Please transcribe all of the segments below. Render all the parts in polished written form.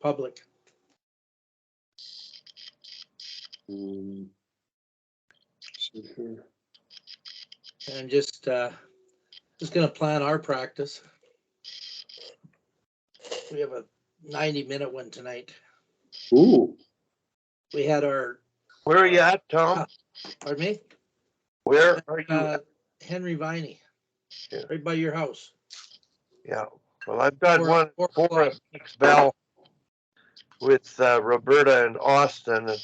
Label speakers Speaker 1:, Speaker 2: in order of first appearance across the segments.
Speaker 1: public.
Speaker 2: See here.
Speaker 1: And just gonna plan our practice. We have a 90-minute one tonight.
Speaker 2: Ooh,
Speaker 1: We had our,
Speaker 3: Where are you at, Tom?
Speaker 1: pardon me,
Speaker 3: Where are you at?
Speaker 1: Henry Viney,
Speaker 3: Yeah.
Speaker 1: right by your house.
Speaker 3: Yeah. Well, I've got
Speaker 1: Four-
Speaker 3: one
Speaker 1: 4
Speaker 3: 4
Speaker 1: o'clock.
Speaker 3: and 6 bell with Roberta and Austin, and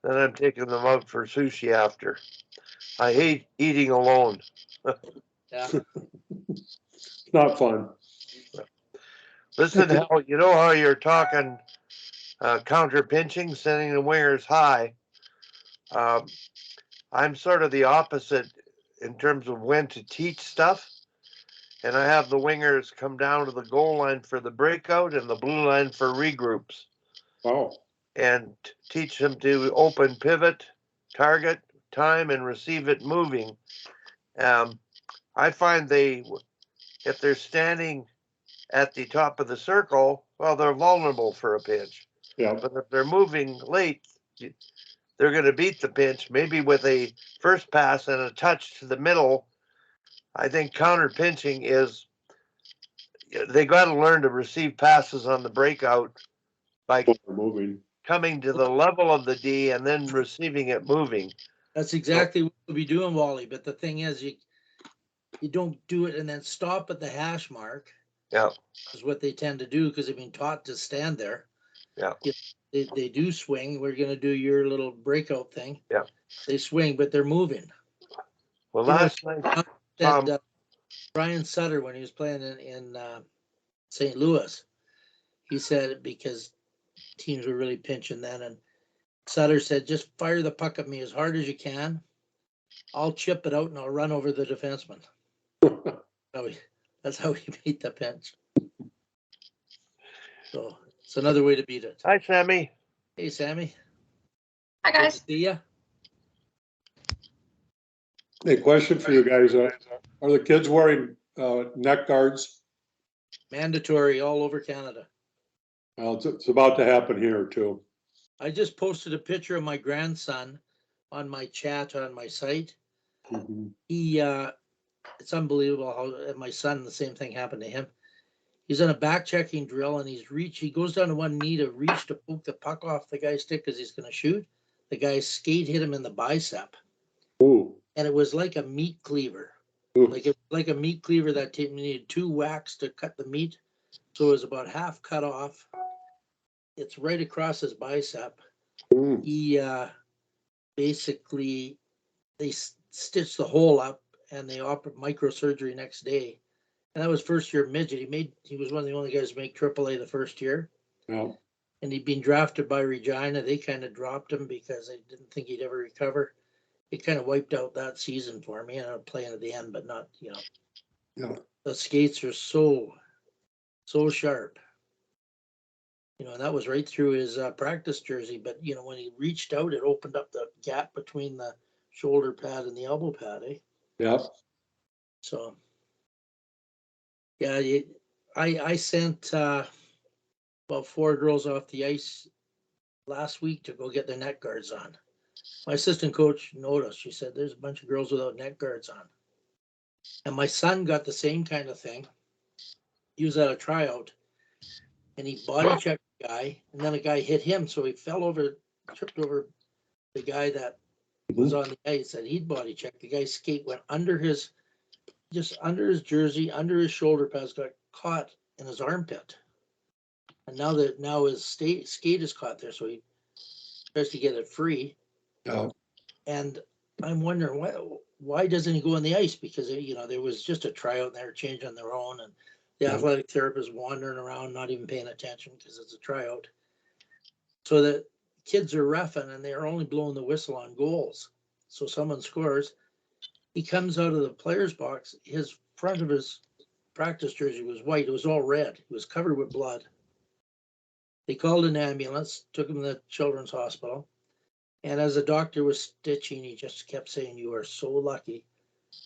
Speaker 3: then I'm taking them out for sushi after. I hate eating alone.
Speaker 1: Yeah,
Speaker 2: not fun.
Speaker 3: Listen, Hal, you know how you're talking counter pinching, sending the wingers high. I'm sort of the opposite in terms of when to teach stuff. And I have the wingers come down to the goal line for the breakout and the blue line for regroups,
Speaker 2: Wow.
Speaker 3: and teach them to open pivot, target, time, and receive it moving. I find if they're standing at the top of the circle, well, they're vulnerable for a pinch.
Speaker 2: Yeah.
Speaker 3: But if they're moving late, they're going to beat the pinch, maybe with a first pass and a touch to the middle. I think counter pinching is, they got to learn to receive passes on the breakout by
Speaker 2: Moving.
Speaker 3: coming to the level of the D and then receiving it moving.
Speaker 1: that's exactly what we'll be doing, Wally. But the thing is, you don't do it and then stop at the hash mark.
Speaker 3: Yeah.
Speaker 1: Is what they tend to do because they've been taught to stand there.
Speaker 3: Yeah.
Speaker 1: They do swing. We're gonna do your little breakout thing.
Speaker 3: Yeah.
Speaker 1: They swing, but they're moving.
Speaker 3: Well,
Speaker 1: You know,
Speaker 3: last night,
Speaker 1: said, Brian Sutter, when he was playing in St. Louis, he said because teams were really pinching then, and Sutter said, just fire the puck at me as hard as you can. I'll chip it out and I'll run over the defenseman. That's how he beat the pinch. So it's another way to beat it.
Speaker 3: hi, Sammy.
Speaker 1: Hey, Sammy.
Speaker 4: Hi,
Speaker 1: Good to
Speaker 4: guys.
Speaker 1: see ya.
Speaker 2: Hey, question for you guys. Are the kids wearing neck guards?
Speaker 1: Mandatory all over Canada.
Speaker 2: Well, it's about to happen here too.
Speaker 1: I just posted a picture of my grandson on my chat on my site.
Speaker 2: Mhm.
Speaker 1: He, it's unbelievable how my son, the same thing happened to him. He's in a back checking drill and he goes down to one knee to reach to poke the puck off the guy's stick because he's going to shoot. The guy's skate hit him in the bicep.
Speaker 2: Ooh.
Speaker 1: And it was like a meat cleaver.
Speaker 2: Ooh.
Speaker 1: Like a meat cleaver that needed 2 whacks to cut the meat. So it was about half cut off. It's right across his bicep.
Speaker 2: Mm.
Speaker 1: He basically, they stitched the hole up and they offered microsurgery next day. And that was first year midget. He was one of the only guys to make AAA the first year.
Speaker 2: Yeah.
Speaker 1: And he'd been drafted by Regina. They kind of dropped him because they didn't think he'd ever recover. It kind of wiped out that season for me. And I'm playing at the end, but not,
Speaker 2: Yeah.
Speaker 1: the skates are so sharp. And that was right through his practice jersey. But, when he reached out, it opened up the gap between the shoulder pad and the elbow pad, eh?
Speaker 2: Yeah.
Speaker 1: So, yeah, I sent about 4 girls off the ice last week to go get their neck guards on. My assistant coach noticed. She said, there's a bunch of girls without neck guards on. And my son got the same kind of thing. He was at a tryout, and he body checked the guy, and then a guy hit him, so he fell over, tripped over the guy that was on the ice that he'd body checked. The guy's skate went just under his jersey, under his shoulder pads, got caught in his armpit. And now his skate is caught there, so he tries to get it free.
Speaker 2: Yeah.
Speaker 1: And I'm wondering why doesn't he go on the ice? Because there was just a tryout and they were changing on their own, and the athletic therapist wandering around, not even paying attention because it's a tryout. So the kids are roughing and they're only blowing the whistle on goals. So someone scores. He comes out of the player's box. His front of his practice jersey was white. It was all red. It was covered with blood. They called an ambulance, took him to the children's hospital. And as the doctor was stitching, he just kept saying, you are so lucky,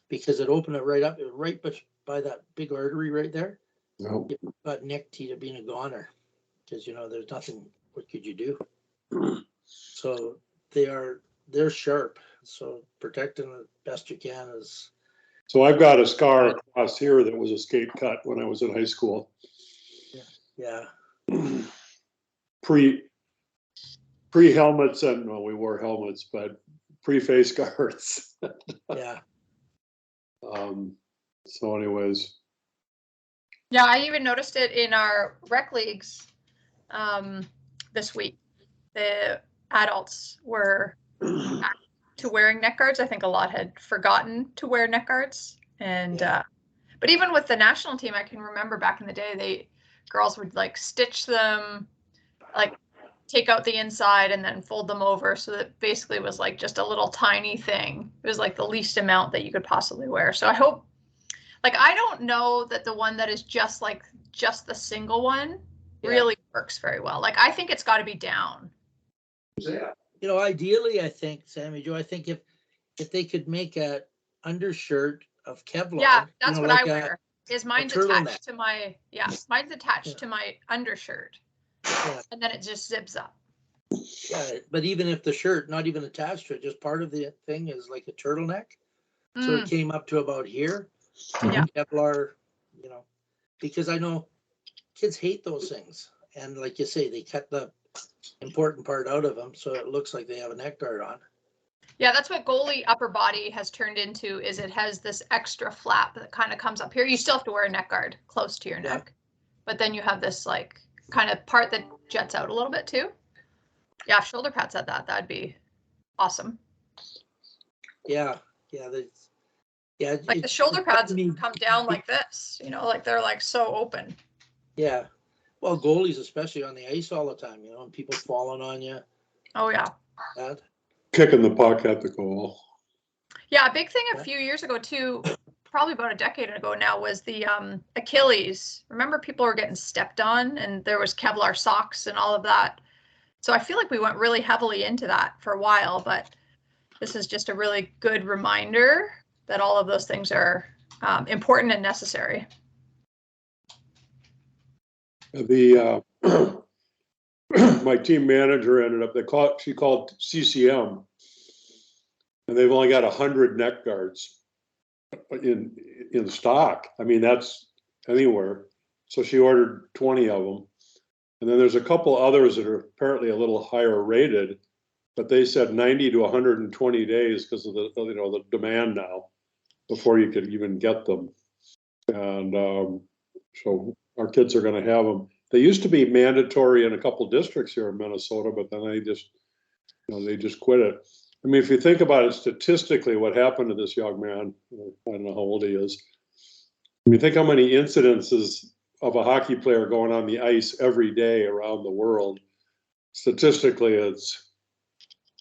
Speaker 1: because it opened it right up, right by that big artery right there.
Speaker 2: No.
Speaker 1: It got nicked. He'd have been a goner. because, you know, there's nothing, what could you do? So they're sharp, so protecting the best you can is,
Speaker 2: So I've got a scar across here that was a skate cut when I was in high school.
Speaker 1: yeah,
Speaker 2: Pre helmets, and well, we wore helmets, but pre-face guards.
Speaker 1: yeah,
Speaker 2: So anyways,
Speaker 4: Yeah, I even noticed it in our rec leagues this week. The adults were back to wearing neck guards. I think a lot had forgotten to wear neck guards. And
Speaker 1: Yeah.
Speaker 4: but even with the national team, I can remember back in the day, girls would like stitch them, like take out the inside and then fold them over. So that basically was like just a little tiny thing. It was like the least amount that you could possibly wear. So I hope, like, I don't know that the one that is just the single one
Speaker 1: Yeah.
Speaker 4: really works very well. Like, I think it's got to be down.
Speaker 1: you know, ideally, I think, Sammy Joe, I think if they could make a undershirt of Kevlar.
Speaker 4: Yeah,
Speaker 1: you
Speaker 4: that's
Speaker 1: know,
Speaker 4: what
Speaker 1: like
Speaker 4: I wear. Is mine's
Speaker 1: turtleneck.
Speaker 4: attached to my mine's attached
Speaker 1: Yeah.
Speaker 4: to my undershirt,
Speaker 1: Yeah.
Speaker 4: and then it just zips up.
Speaker 1: Yeah, but even if the shirt, not even attached to it, just part of the thing is like a turtleneck. So it came up to about here.
Speaker 4: Yeah.
Speaker 1: Kevlar, you know, because I know kids hate those things. And like you say, they cut the important part out of them. So it looks like they have a neck guard on.
Speaker 4: Yeah, that's what goalie upper body has turned into. Is it has this extra flap that kind of comes up here. You still have to wear a neck guard close to your
Speaker 1: Yeah.
Speaker 4: neck, but then you have this like kind of part that jets out a little bit too. Yeah, if shoulder pads had that, that'd be awesome.
Speaker 1: Yeah. Yeah. Yeah.
Speaker 4: Like the shoulder pads
Speaker 1: mean,
Speaker 4: come down like this, you know, like they're like so open.
Speaker 1: yeah. Well, goalies, especially on the ice all the time, you know, and people falling on you.
Speaker 4: Oh yeah.
Speaker 1: That.
Speaker 2: kicking the puck at the goal.
Speaker 4: Yeah, a big thing a few years ago too, probably about a decade ago now, was the Achilles. Remember, people were getting stepped on, and there was Kevlar socks and all of that. So I feel like we went really heavily into that for a while, but this is just a really good reminder that all of those things are important and necessary.
Speaker 2: The my team manager ended up, she called CCM, and they've only got 100 neck guards in stock. I mean, that's anywhere. So she ordered 20 of them. And then there's a couple others that are apparently a little higher rated, but they said 90 to 120 days because of the, you know, the demand now before you could even get them. And so our kids are going to have them. They used to be mandatory in a couple districts here in Minnesota, but then they just, you know, they just quit it. I mean, if you think about it statistically, what happened to this young man, I don't know how old he is. I mean, think how many incidences of a hockey player going on the ice every day around the world. Statistically, it's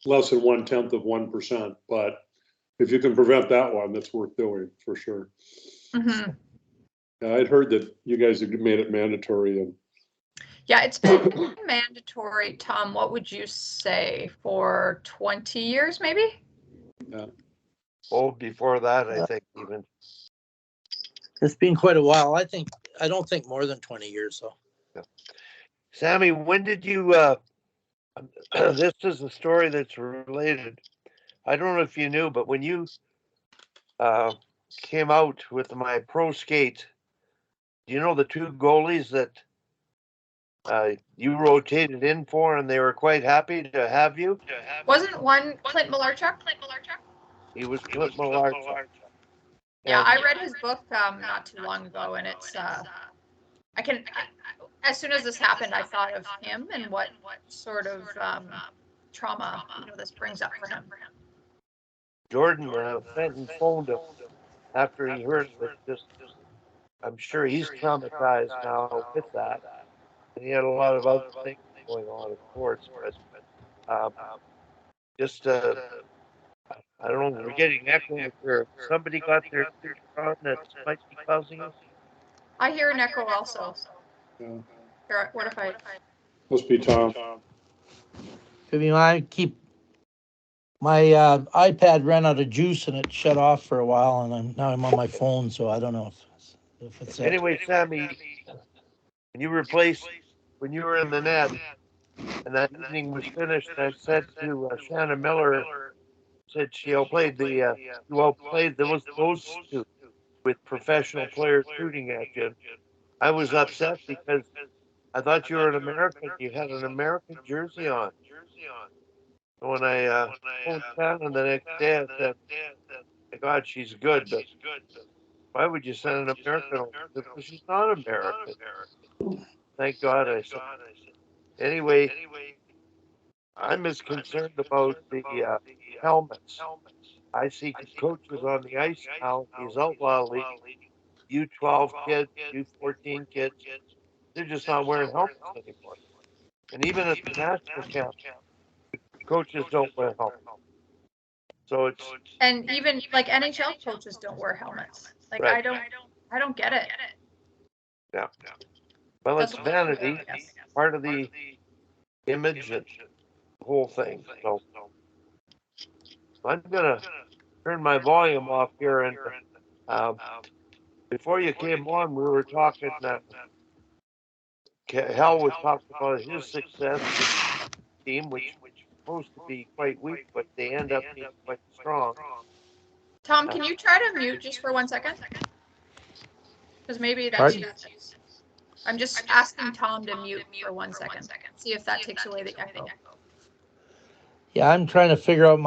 Speaker 2: less than 0.1%, but if you can prevent that one, that's worth doing for sure.
Speaker 4: Mm-hmm.
Speaker 2: I'd heard that you guys had made it mandatory. And
Speaker 4: yeah, it's been mandatory, Tom. What would you say, for 20 years, maybe?
Speaker 2: Yeah.
Speaker 3: Oh, before that, I think even.
Speaker 1: It's been quite a while. I don't think more than 20 years though.
Speaker 3: Yeah. Sammy, when did you, this is a story that's related. I don't know if you knew, but when you came out with my pro skate, you know the two goalies that you rotated in for, and they were quite happy to have you?
Speaker 4: Wasn't one Clint Malarchuk?
Speaker 3: He was Clint Malarchuk.
Speaker 4: Yeah,
Speaker 3: And
Speaker 4: I read his book not too long ago, and it's as soon as this happened, I thought of him and what sort of trauma, you know, this brings up for him.
Speaker 3: Jordan Fenton phoned him after he heard it. Just, I'm sure he's traumatized now with that. And he had a lot of other things going on, of course, but just I don't know. We're getting echoing here. Somebody got their computer on that might be causing us.
Speaker 4: I hear an echo also.
Speaker 2: yeah,
Speaker 4: Here, what if I?
Speaker 2: must be Tom.
Speaker 1: I mean, I keep my iPad ran out of juice and it shut off for a while, and now I'm on my phone, so I don't know if it's it.
Speaker 3: Anyway, Sammy, can you replace when you were in the net and that evening was finished, I said to Shannon Miller, said she outplayed those two with professional players shooting at you. I was upset because I thought you were an American. You had an American jersey on. When I told Shannon the next day, I said, "My God, she's good, but why would you send an American over? Because she's not American." Thank God, I said. Anyway, I'm as concerned about the helmets. I see coaches on the ice now, these outlaw league, U12 kids, U14 kids, they're just not wearing helmets anymore. And even at the national camp, coaches don't wear helmets. So it's
Speaker 4: And even like NHL coaches don't wear helmets. Like
Speaker 3: Right.
Speaker 4: I don't get it.
Speaker 3: yeah. Well, it's
Speaker 4: Doesn't-
Speaker 3: vanity,
Speaker 4: Yes.
Speaker 3: part of the image and the whole thing. So I'm gonna turn my volume off here. And before you came on, we were talking. Hal was talking about his success with the team, which was supposed to be quite weak, but they end up being quite strong.
Speaker 4: Tom, can you try to mute just for 1 second? Because maybe that's
Speaker 1: Pardon?
Speaker 4: I'm just asking Tom to mute for 1 second. See if that takes away the echo.
Speaker 1: Yeah, I'm trying to figure out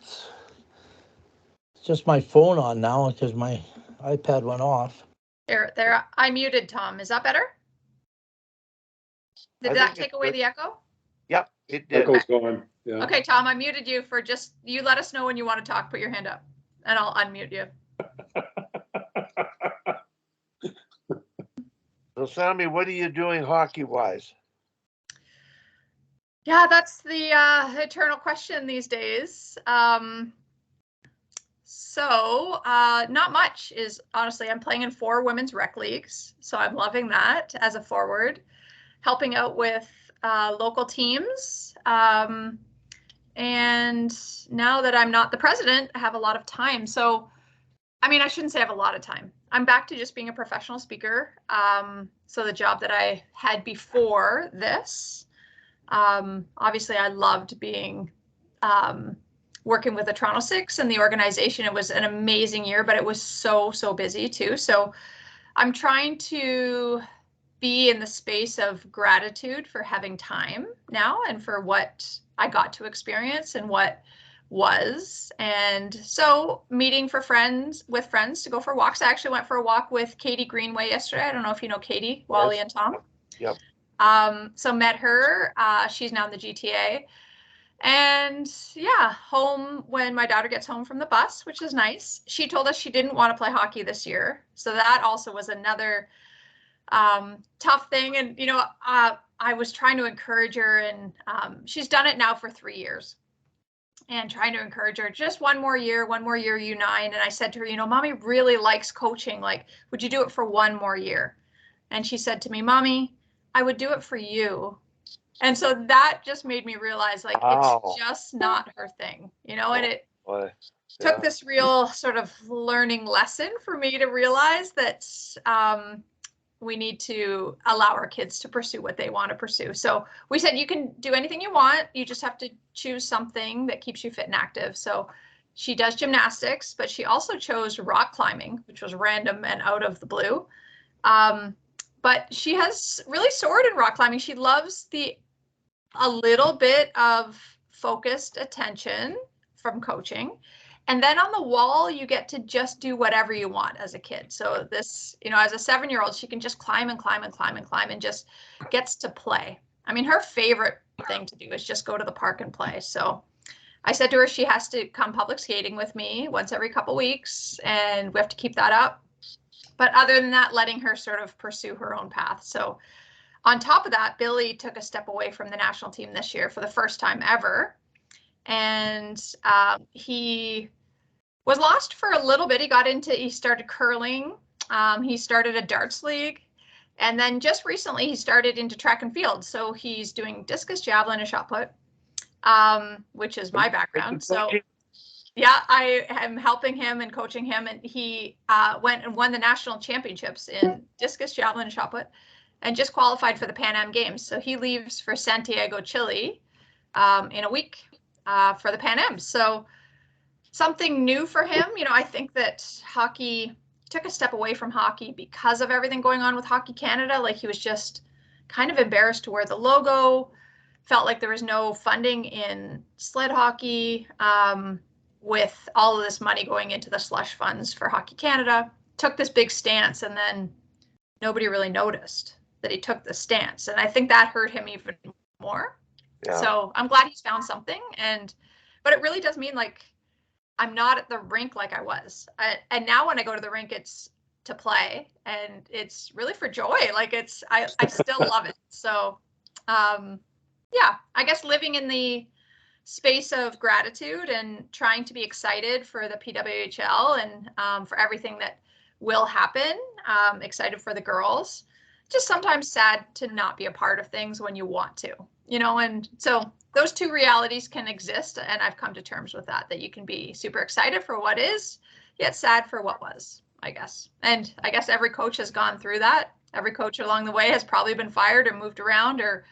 Speaker 1: it's just my phone on now because my iPad went off.
Speaker 4: There. I muted Tom. Is that better? Did
Speaker 3: I
Speaker 4: that
Speaker 3: think
Speaker 4: take
Speaker 3: it's
Speaker 4: away
Speaker 3: good.
Speaker 4: the echo?
Speaker 3: Yep, it did.
Speaker 2: Echo's gone, yeah.
Speaker 4: Okay, Tom, I muted you for you let us know when you want to talk. Put your hand up and I'll unmute you.
Speaker 3: So, Sammy, what are you doing hockey-wise?
Speaker 4: Yeah, that's the eternal question these days. Not much is honestly, I'm playing in 4 women's rec leagues. So I'm loving that as a forward, helping out with local teams. And now that I'm not the president, I have a lot of time. So, I mean, I shouldn't say I have a lot of time. I'm back to just being a professional speaker. So the job that I had before this, obviously I loved being working with the Toronto Six and the organization. It was an amazing year, but it was so busy too. So I'm trying to be in the space of gratitude for having time now and for what I got to experience and what was. And so meeting with friends to go for walks. I actually went for a walk with Katie Greenway yesterday. I don't know if you know Katie, Wally and Tom.
Speaker 3: Yep.
Speaker 4: So met her. She's now in the GTA. And yeah, home when my daughter gets home from the bus, which is nice. She told us she didn't want to play hockey this year. So that also was another tough thing. And, I was trying to encourage her, and she's done it now for 3 years, and trying to encourage her just one more year, U9. And I said to her, Mommy really likes coaching. Like, would you do it for 1 more year? And she said to me, Mommy, I would do it for you. And so that just made me realize, like,
Speaker 3: Wow.
Speaker 4: it's just not her thing, and it
Speaker 3: Boy,
Speaker 4: took
Speaker 3: yeah.
Speaker 4: this real sort of learning lesson for me to realize that we need to allow our kids to pursue what they want to pursue. So we said, you can do anything you want. You just have to choose something that keeps you fit and active. So she does gymnastics, but she also chose rock climbing, which was random and out of the blue. But she has really soared in rock climbing. She loves a little bit of focused attention from coaching. And then on the wall, you get to just do whatever you want as a kid. So this, as a 7-year-old, she can just climb and climb and climb and climb and just gets to play. I mean, her favorite thing to do is just go to the park and play. So I said to her, she has to come public skating with me once every couple weeks, and we have to keep that up. But other than that, letting her sort of pursue her own path. So on top of that, Billy took a step away from the national team this year for the first time ever. And he was lost for a little bit. He started curling. He started a darts league. And then just recently he started into track and field. So he's doing discus, javelin, and shot put, which is my background. So yeah, I am helping him and coaching him. And he went and won the national championships in discus, javelin, and shot put. and just qualified for the Pan Am Games. So he leaves for Santiago, Chile in a week for the Pan Am. So something new for him. You know, I think that hockey took a step away from hockey because of everything going on with Hockey Canada. Like he was just kind of embarrassed to wear the logo, felt like there was no funding in sled hockey with all of this money going into the slush funds for Hockey Canada. Took this big stance and then nobody really noticed that he took the stance. And I think that hurt him even more.
Speaker 3: Yeah.
Speaker 4: So I'm glad he's found something. But it really does mean like I'm not at the rink like I was. And now when I go to the rink, it's to play and it's really for joy. Like I still love it. So yeah, I guess living in the space of gratitude and trying to be excited for the PWHL and for everything that will happen. Excited for the girls. Just sometimes sad to not be a part of things when you want to, you know, and so those two realities can exist. And I've come to terms with that you can be super excited for what is, yet sad for what was, I guess. And I guess every coach has gone through that. Every coach along the way has probably been fired or moved around or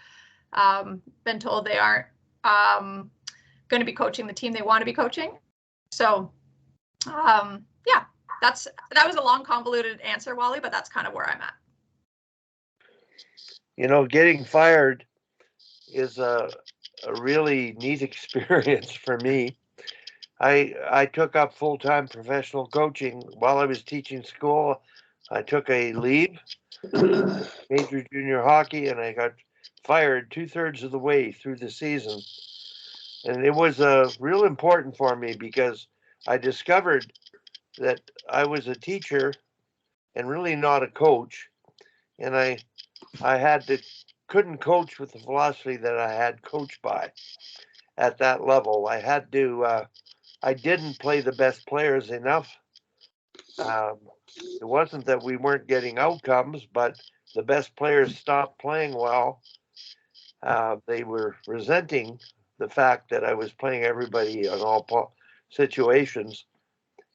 Speaker 4: been told they aren't going to be coaching the team they want to be coaching. So yeah, that was a long convoluted answer, Wally, but that's kind of where I'm at.
Speaker 3: You know, getting fired is a really neat experience for me. I took up full-time professional coaching while I was teaching school. I took a leave, major junior hockey, and I got fired 2/3 of the way through the season. And it was real important for me because I discovered that I was a teacher and really not a coach. And I couldn't coach with the philosophy that I had coached by at that level. I had to, I didn't play the best players enough. It wasn't that we weren't getting outcomes, but the best players stopped playing well. They were resenting the fact that I was playing everybody on all situations.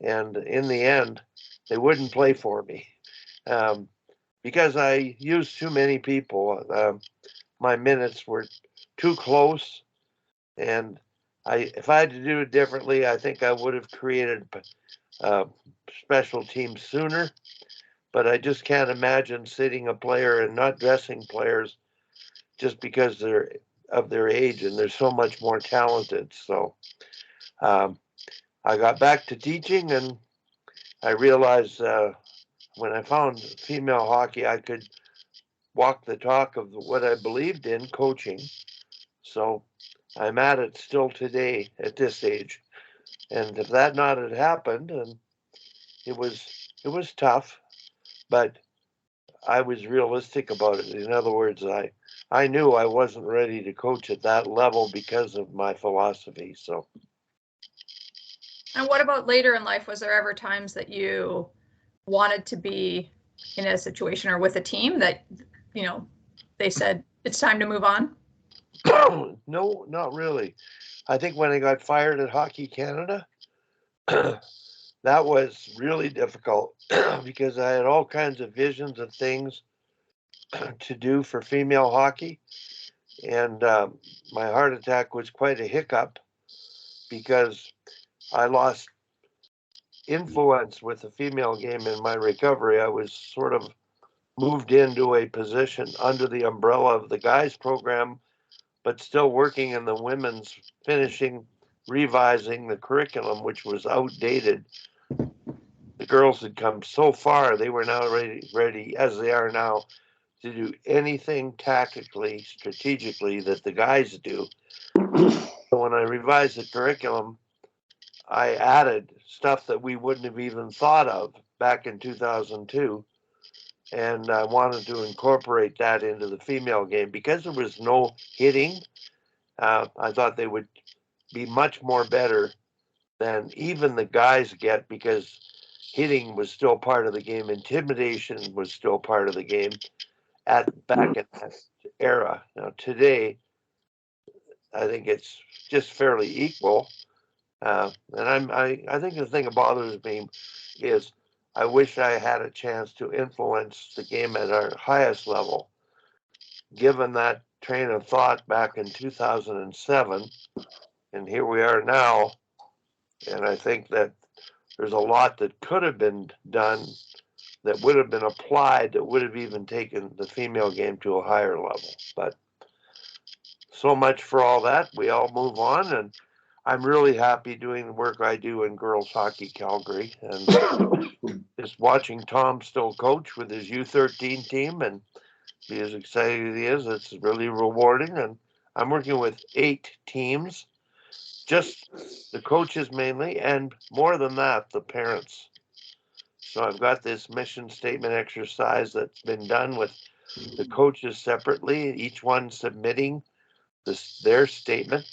Speaker 3: And in the end, they wouldn't play for me because I used too many people. My minutes were too close. And if I had to do it differently, I think I would have created special teams sooner. But I just can't imagine sitting a player and not dressing players just because they're of their age and they're so much more talented. So I got back to teaching and I realized when I found female hockey, I could walk the talk of what I believed in, coaching. So I'm at it still today at this age. And if that not had happened, and it was tough, but I was realistic about it. In other words, I knew I wasn't ready to coach at that level because of my philosophy. So.
Speaker 4: And what about later in life? Was there ever times that you wanted to be in a situation or with a team that, you know, they said it's time to move on?
Speaker 3: No, not really. I think when I got fired at Hockey Canada, that was really difficult because I had all kinds of visions of things to do for female hockey. And my heart attack was quite a hiccup because I lost influence with the female game in my recovery. I was sort of moved into a position under the umbrella of the guys program, but still working in the women's, finishing, revising the curriculum, which was outdated. The girls had come so far, they were now ready as they are now to do anything tactically, strategically that the guys do. So when I revised the curriculum, I added stuff that we wouldn't have even thought of back in 2002. And I wanted to incorporate that into the female game because there was no hitting. I thought they would be much more better than even the guys get because hitting was still part of the game. Intimidation was still part of the game back in that era. Now today, I think it's just fairly equal. And I think the thing that bothers me is I wish I had a chance to influence the game at our highest level given that train of thought back in 2007, and here we are now. And I think that there's a lot that could have been done that would have been applied that would have even taken the female game to a higher level. But so much for all that. We all move on, and I'm really happy doing the work I do in girls hockey Calgary, and just watching Tom still coach with his U13 team and be as excited as he is. It's really rewarding, and I'm working with 8 teams, just the coaches mainly, and more than that, the parents. So I've got this mission statement exercise that's been done with the coaches separately, each one submitting their statement,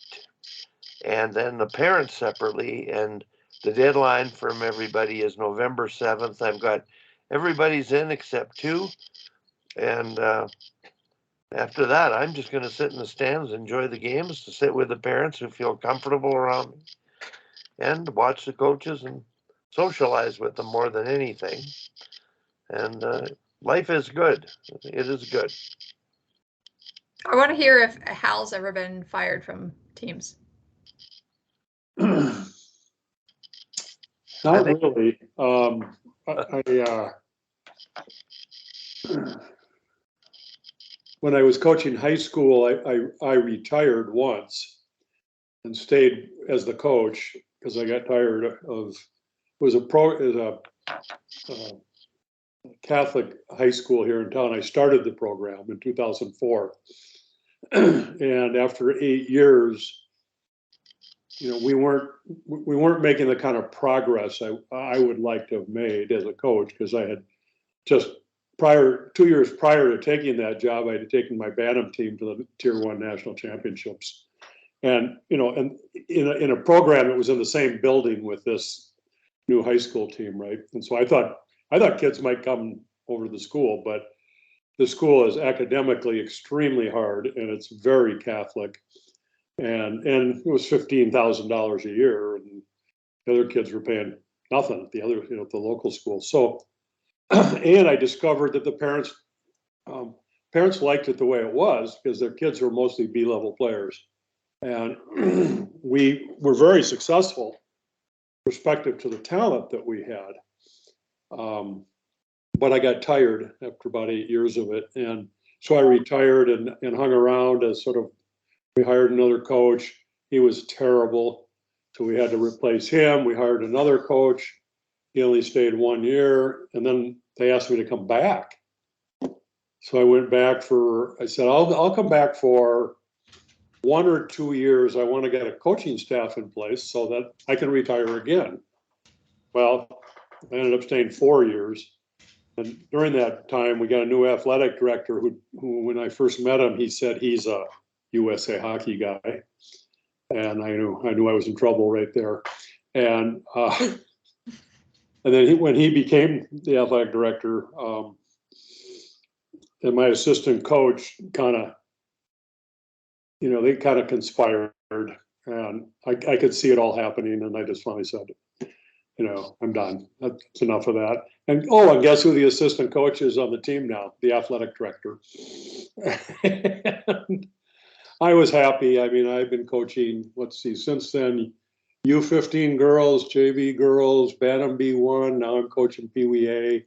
Speaker 3: and then the parents separately. And the deadline from everybody is November 7th. I've got everybody's in except 2. And after that, I'm just going to sit in the stands, enjoy the games, to sit with the parents who feel comfortable around me, and watch the coaches and socialize with them more than anything. And life is good. It is good.
Speaker 4: I want to hear if Hal's ever been fired from teams.
Speaker 2: Not really. When I was coaching high school, I retired once and stayed as the coach because I got tired of, it was a Catholic high school here in town. I started the program in 2004. And after 8 years, you know, we weren't making the kind of progress I would like to have made as a coach, because I had just 2 years prior to taking that job, I had taken my Bantam team to the Tier 1 national championships. And, you know, and in a program that was in the same building with this new high school team, right? And so I thought kids might come over to the school, but the school is academically extremely hard, and it's very Catholic. And it was $15,000 a year, and the other kids were paying nothing at the other, you know, at the local school. So, and I discovered that the parents liked it the way it was because their kids were mostly B-level players, and we were very successful respective to the talent that we had. But I got tired after about 8 years of it, and so I retired and hung around as sort of. We hired another coach. He was terrible, so we had to replace him. We hired another coach. He only stayed 1 year, and then they asked me to come back. So I went back I said, I'll come back for 1 or 2 years. I want to get a coaching staff in place so that I can retire again. Well, I ended up staying 4 years. And during that time, we got a new athletic director who when I first met him, he said he's a USA hockey guy, and I knew I was in trouble right there. And then when he became the athletic director, and my assistant coach kind of, you know, they kind of conspired, and I could see it all happening, and I just finally said, you know, I'm done. That's enough of that. And guess who the assistant coach is on the team now? The athletic director. I was happy. I mean, I've been coaching, since then, U15 girls, JV girls, Bantam B1, now I'm coaching Pee Wee A.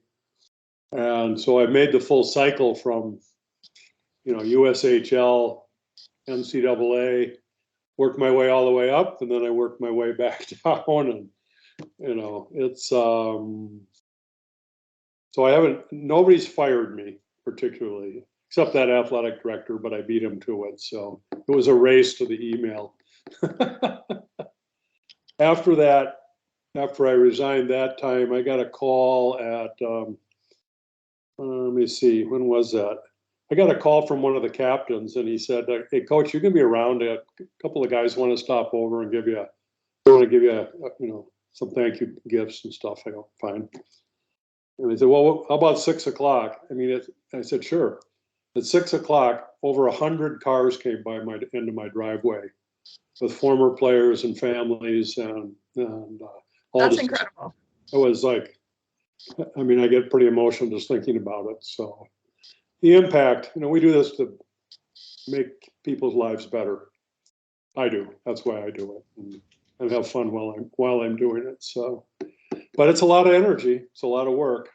Speaker 2: And so I've made the full cycle from, you know, USHL, NCAA, worked my way all the way up, and then I worked my way back down. And, you know, it's, so nobody's fired me particularly, except that athletic director, but I beat him to it. So it was a race to the email. After I resigned that time, I got a call at, let me see, when was that? I got a call from one of the captains, and he said, hey, coach, you can be around. A couple of guys want to stop over and give you some thank you gifts and stuff. I go, fine. And he said, well, how about 6 o'clock? I mean, I said, sure. At 6 o'clock, over 100 cars came by into my driveway with former players and families, and all.
Speaker 4: That's incredible.
Speaker 2: It was like, I mean, I get pretty emotional just thinking about it. So the impact, you know, we do this to make people's lives better. I do. That's why I do it, and have fun while I'm doing it. So, but it's a lot of energy. It's a lot of work.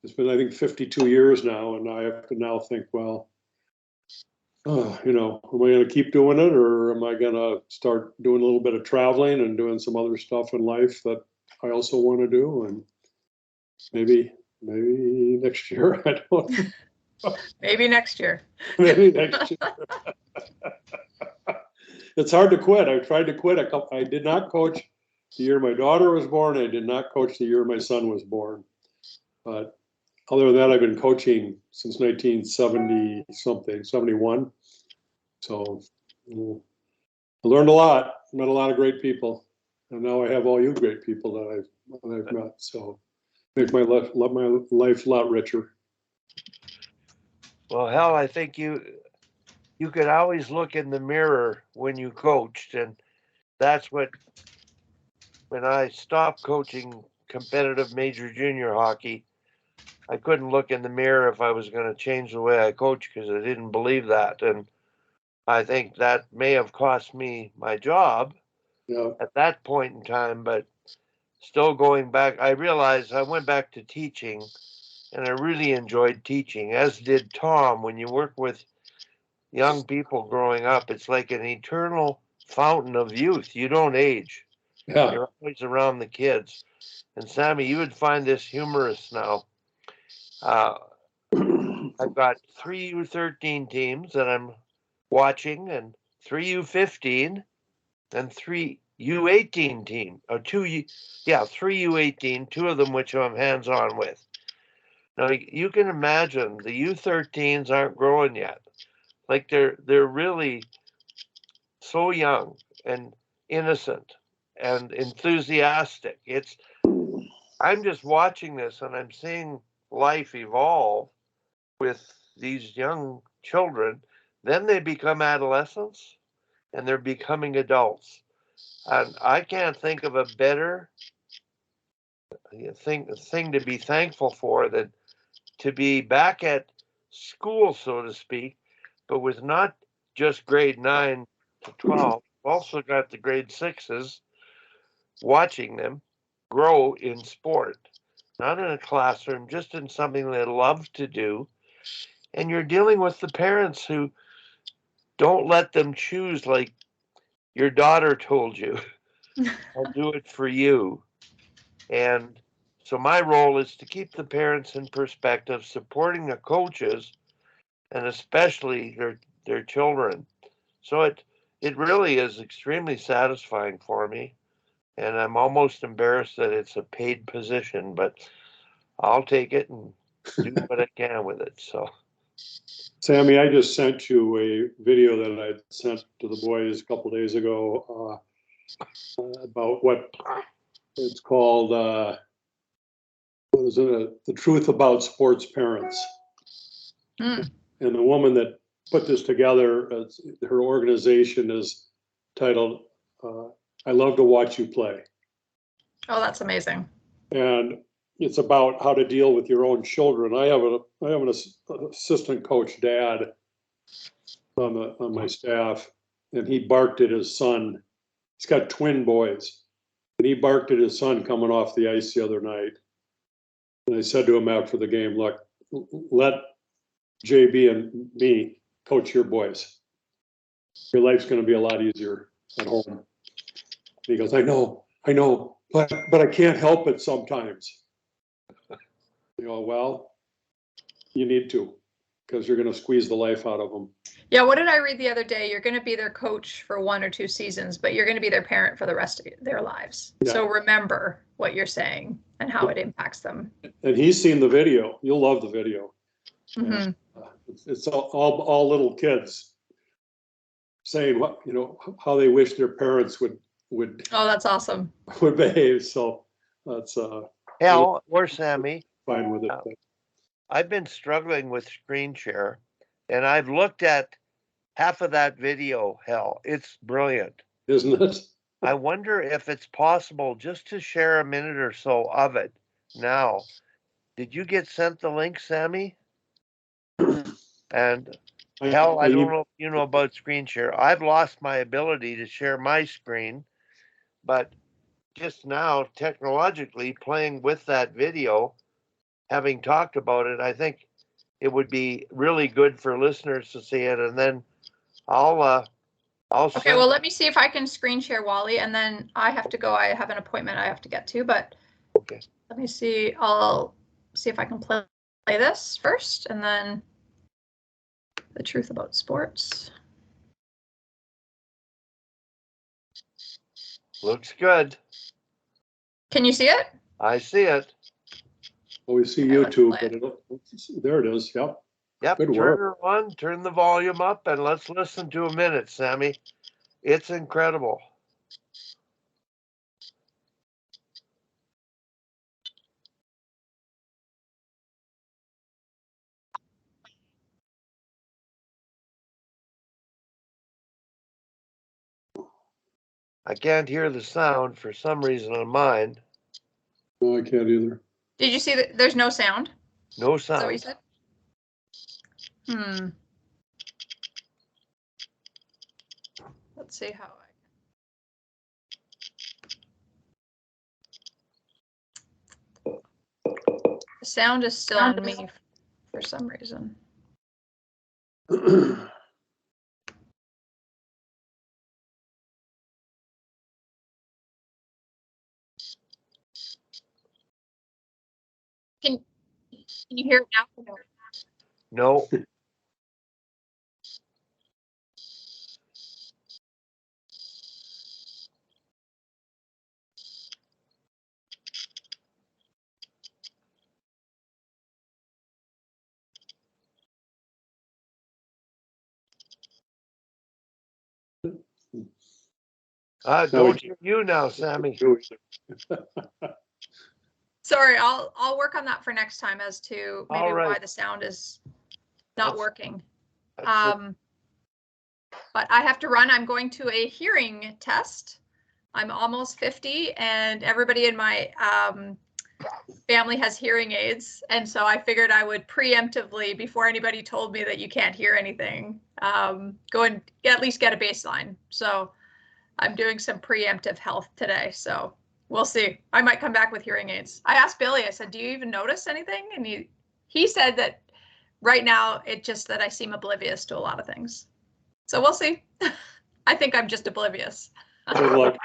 Speaker 2: It's been, I think, 52 years now, and I have to now think, well, am I going to keep doing it, or am I going to start doing a little bit of traveling and doing some other stuff in life that I also want to do, and maybe next year. I don't know.
Speaker 4: Maybe next year.
Speaker 2: Maybe next year. It's hard to quit. I tried to quit I did not coach the year my daughter was born. I did not coach the year my son was born. But other than that, I've been coaching since 1970 something, 71. So I learned a lot, met a lot of great people, and now I have all you great people that I've met. So make my life a lot richer.
Speaker 3: Well, Hal, I think you could always look in the mirror when you coached, and that's what, when I stopped coaching competitive major junior hockey, I couldn't look in the mirror if I was going to change the way I coach because I didn't believe that. And I think that may have cost me my job at that point in time, but still going back, I realized I went back to teaching, and I really enjoyed teaching, as did Tom. When you work with young people growing up, it's like an eternal fountain of youth. You don't age.
Speaker 2: Yeah.
Speaker 3: You're always around the kids. And Sammy, you would find this humorous now. I've got 3 U13 teams that I'm watching, and 3 U15, and 3 U18 team, or 3 U18, 2 of them which I'm hands-on with. Now you can imagine the U13s aren't growing yet. Like they're really so young and innocent and enthusiastic. I'm just watching this and I'm seeing life evolve with these young children. Then they become adolescents and they're becoming adults. And I can't think of a better thing to be thankful for than to be back at school, so to speak, but with not just grade 9 to 12, also got the grade 6s, watching them grow in sport, not in a classroom, just in something they love to do. And you're dealing with the parents who don't let them choose like your daughter told you. I'll do it for you. And so my role is to keep the parents in perspective, supporting the coaches, and especially their children. So it really is extremely satisfying for me. And I'm almost embarrassed that it's a paid position, but I'll take it and do what I can with it. So,
Speaker 2: Sammy, I just sent you a video that I sent to the boys a couple of days ago about what it's called. What is it? The Truth About Sports Parents.
Speaker 4: Mm.
Speaker 2: And the woman that put this together, her organization is titled I Love to Watch You Play.
Speaker 4: Oh, that's amazing.
Speaker 2: And it's about how to deal with your own children. I have an assistant coach dad on my staff, and he barked at his son. He's got twin boys, and he barked at his son coming off the ice the other night. And I said to him after the game, look, let JB and me coach your boys. Your life's going to be a lot easier at home. And he goes, I know, but I can't help it sometimes. Well, you need to, because you're going to squeeze the life out of them.
Speaker 4: Yeah, what did I read the other day? You're going to be their coach for 1 or 2 seasons, but you're going to be their parent for the rest of their lives.
Speaker 2: Yeah.
Speaker 4: So remember what you're saying and how it impacts them.
Speaker 2: And he's seen the video. You'll love the video.
Speaker 4: Mm-hmm.
Speaker 2: It's all little kids saying what, how they wish their parents would
Speaker 4: Oh, that's awesome.
Speaker 2: would behave. So that's
Speaker 3: Hal or Sammy,
Speaker 2: fine with it.
Speaker 3: I've been struggling with screen share, and I've looked at half of that video. Hal, it's brilliant,
Speaker 2: Isn't it?
Speaker 3: I wonder if it's possible just to share a minute or so of it now. Did you get sent the link, Sammy? And Hell, I
Speaker 2: I-
Speaker 3: don't know if you know about screen share. I've lost my ability to share my screen, but just now, technologically playing with that video, having talked about it, I think it would be really good for listeners to see it. And then I'll
Speaker 4: Okay,
Speaker 3: send,
Speaker 4: well, let me see if I can screen share Wally, and then I have to go. I have an appointment I have to get to, but
Speaker 3: okay.
Speaker 4: let me see. I'll see if I can play this first, and then the truth about sports.
Speaker 3: Looks good.
Speaker 4: Can you see it?
Speaker 3: I see it.
Speaker 2: We see
Speaker 4: Okay, let's
Speaker 2: YouTube,
Speaker 4: play
Speaker 2: but there it is. Yep.
Speaker 3: Yep.
Speaker 2: Good
Speaker 3: Turn
Speaker 2: work.
Speaker 3: her on, turn the volume up, and let's listen to a minute, Sammy. It's incredible. I can't hear the sound for some reason on mine.
Speaker 2: No, I can't either.
Speaker 4: Did you see that? There's no sound.
Speaker 3: No
Speaker 4: Is that what you
Speaker 3: sound.
Speaker 4: said? Let's see how the sound is still on me for some reason. Can you hear it now?
Speaker 3: No. Don't hear you now, Sammy.
Speaker 4: Sorry, I'll work on that for next time as to maybe
Speaker 3: All right.
Speaker 4: why the sound is not
Speaker 3: That's-
Speaker 4: working.
Speaker 3: That's
Speaker 4: But I have to run. I'm going to a hearing test. I'm almost 50, and everybody in my family has hearing aids, and so I figured I would preemptively, before anybody told me that you can't hear anything, go and at least get a baseline. So I'm doing some preemptive health today. So we'll see. I might come back with hearing aids. I asked Billy, I said, do you even notice anything? And he said that right now it's just that I seem oblivious to a lot of things. So we'll see. I think I'm just oblivious.
Speaker 2: Good luck.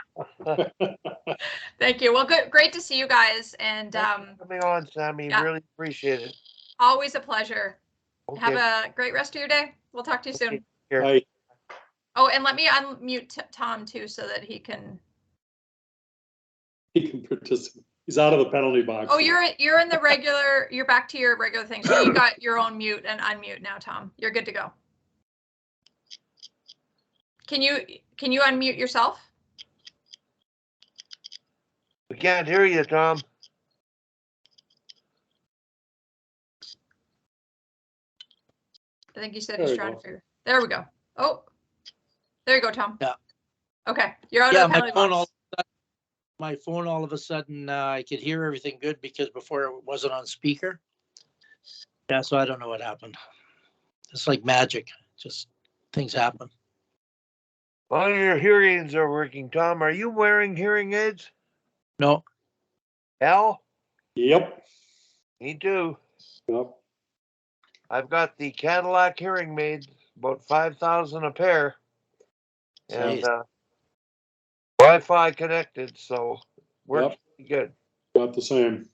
Speaker 4: Thank you. Well, good. Great to see you guys. And
Speaker 3: Thanks for coming on, Sammy.
Speaker 4: yeah.
Speaker 3: Really appreciate it.
Speaker 4: always a pleasure.
Speaker 3: Okay.
Speaker 4: Have a great rest of your day. We'll talk to you soon.
Speaker 3: Here.
Speaker 2: Bye.
Speaker 4: Oh, and let me unmute Tom too, so that he can.
Speaker 2: He can participate. He's out of the penalty box.
Speaker 4: Oh, you're in the regular. You're back to your regular thing. So you got your own mute and unmute now, Tom. You're good to go. Can you unmute yourself?
Speaker 3: We can't hear you, Tom.
Speaker 4: I think you said
Speaker 2: There
Speaker 4: he's
Speaker 2: we
Speaker 4: trying
Speaker 2: go.
Speaker 4: to figure. There we go. Oh, there you go, Tom.
Speaker 1: Yeah.
Speaker 4: Okay, you're out
Speaker 1: Yeah,
Speaker 4: of the penalty box.
Speaker 1: My phone all of a sudden, I could hear everything good because before it wasn't on speaker. Yeah, so I don't know what happened. It's like magic, just things happen.
Speaker 3: All your hearing aids are working, Tom. Are you wearing hearing aids?
Speaker 1: No,
Speaker 3: Al?
Speaker 2: Yep.
Speaker 3: Me too.
Speaker 2: Yep.
Speaker 3: I've got the Cadillac hearing aids, about 5,000 a pair. And
Speaker 1: Nice.
Speaker 3: Wi-Fi connected, so works pretty good.
Speaker 2: Not the same.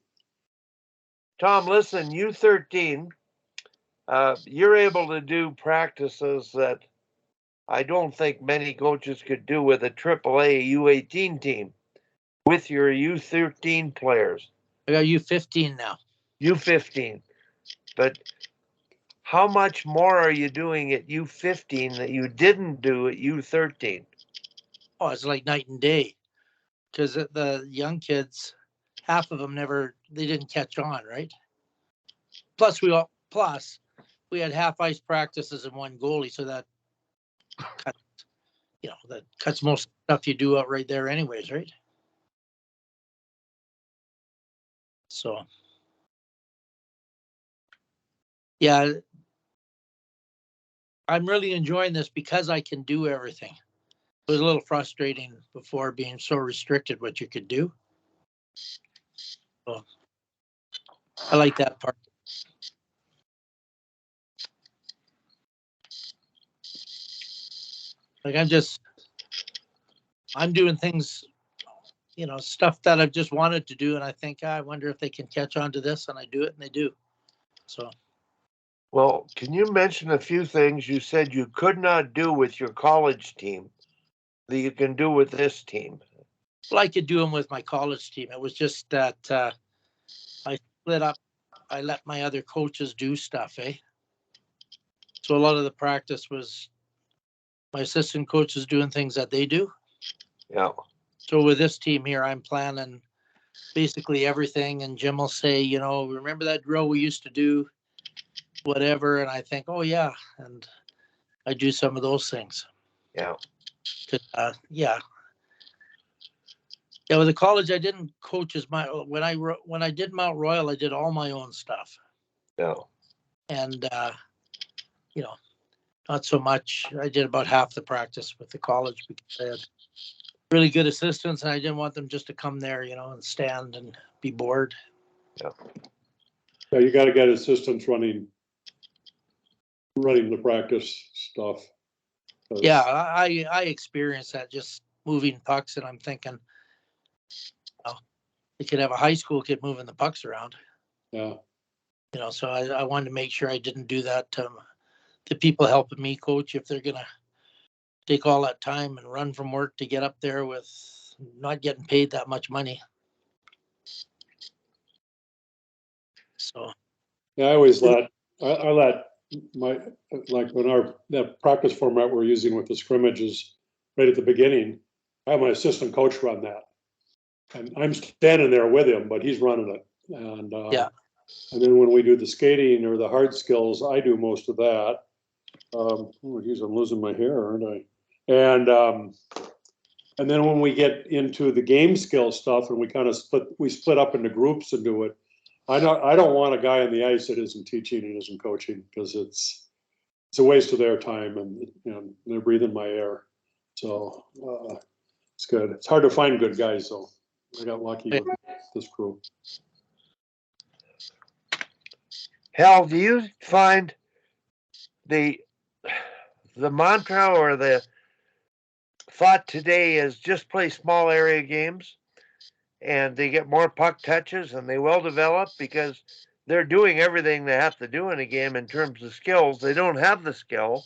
Speaker 3: Tom, listen, U13, you're able to do practices that I don't think many coaches could do with a AAA U18 team with your U13 players.
Speaker 1: I got U15 now.
Speaker 3: U15. But how much more are you doing at U15 that you didn't do at U13?
Speaker 1: Oh, it's like night and day. Because the young kids, half of them they didn't catch on, right? Plus we had half ice practices and one goalie, so that cuts most stuff you do out right there anyways, right? So yeah, I'm really enjoying this because I can do everything. It was a little frustrating before being so restricted what you could do. So I like that part. Like I'm doing things, stuff that I've just wanted to do. And I think, I wonder if they can catch on to this, and I do it, and they do. So,
Speaker 3: Well, can you mention a few things you said you could not do with your college team that you can do with this team?
Speaker 1: well, I could do them with my college team. It was just that I split up. I let my other coaches do stuff, eh? So a lot of the practice was my assistant coaches doing things that they do.
Speaker 3: Yeah.
Speaker 1: So with this team here, I'm planning basically everything, and Jim will say, remember that drill we used to do, whatever, and I think, oh yeah, and I do some of those things.
Speaker 3: Yeah.
Speaker 1: Yeah. With the college, I didn't coach as my when I did Mount Royal, I did all my own stuff,
Speaker 3: Yeah.
Speaker 1: and not so much. I did about half the practice with the college because I had really good assistants, and I didn't want them just to come there, and stand and be bored.
Speaker 2: Yeah, you gotta get assistants running the practice stuff.
Speaker 1: Yeah, I experienced that, just moving pucks, and I'm thinking, you could have a high school kid moving the pucks around.
Speaker 2: Yeah.
Speaker 1: So I wanted to make sure I didn't do that to the people helping me coach, if they're gonna take all that time and run from work to get up there with not getting paid that much money. So
Speaker 2: Yeah, I always let my, like when that practice format we're using with the scrimmages right at the beginning, I have my assistant coach run that. And I'm standing there with him, but he's running it. And
Speaker 1: yeah,
Speaker 2: and then when we do the skating or the hard skills, I do most of that. Geez, I'm losing my hair, aren't I? And then when we get into the game skill stuff, and we split up into groups and do it. I don't want a guy on the ice that isn't teaching and isn't coaching, because it's a waste of their time, and they're breathing my air. So it's good. It's hard to find good guys, though. I got lucky with this crew.
Speaker 3: Hal, do you find the mantra or the thought today is just play small area games and they get more puck touches and they will develop because they're doing everything they have to do in a game in terms of skills? They don't have the skill,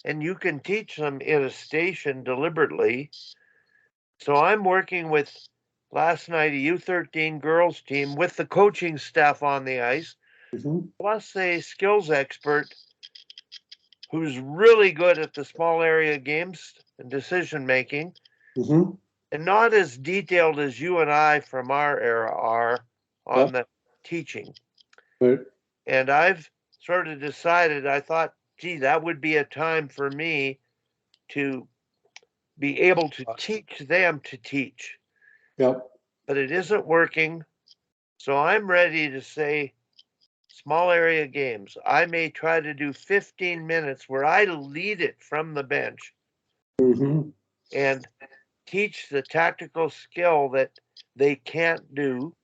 Speaker 3: and you can teach them in a station deliberately. So I'm working with last night a U13 girls team with the coaching staff on the ice, plus a skills expert who's really good at the small area games and decision making, and not as detailed as you and I from our era are on the teaching.
Speaker 2: Right.
Speaker 3: And I've sort of decided, I thought, gee, that would be a time for me to be able to teach them to teach.
Speaker 2: Yep.
Speaker 3: But it isn't working. So I'm ready to say small area games. I may try to do 15 minutes where I lead it from the bench and teach the tactical skill that they can't do,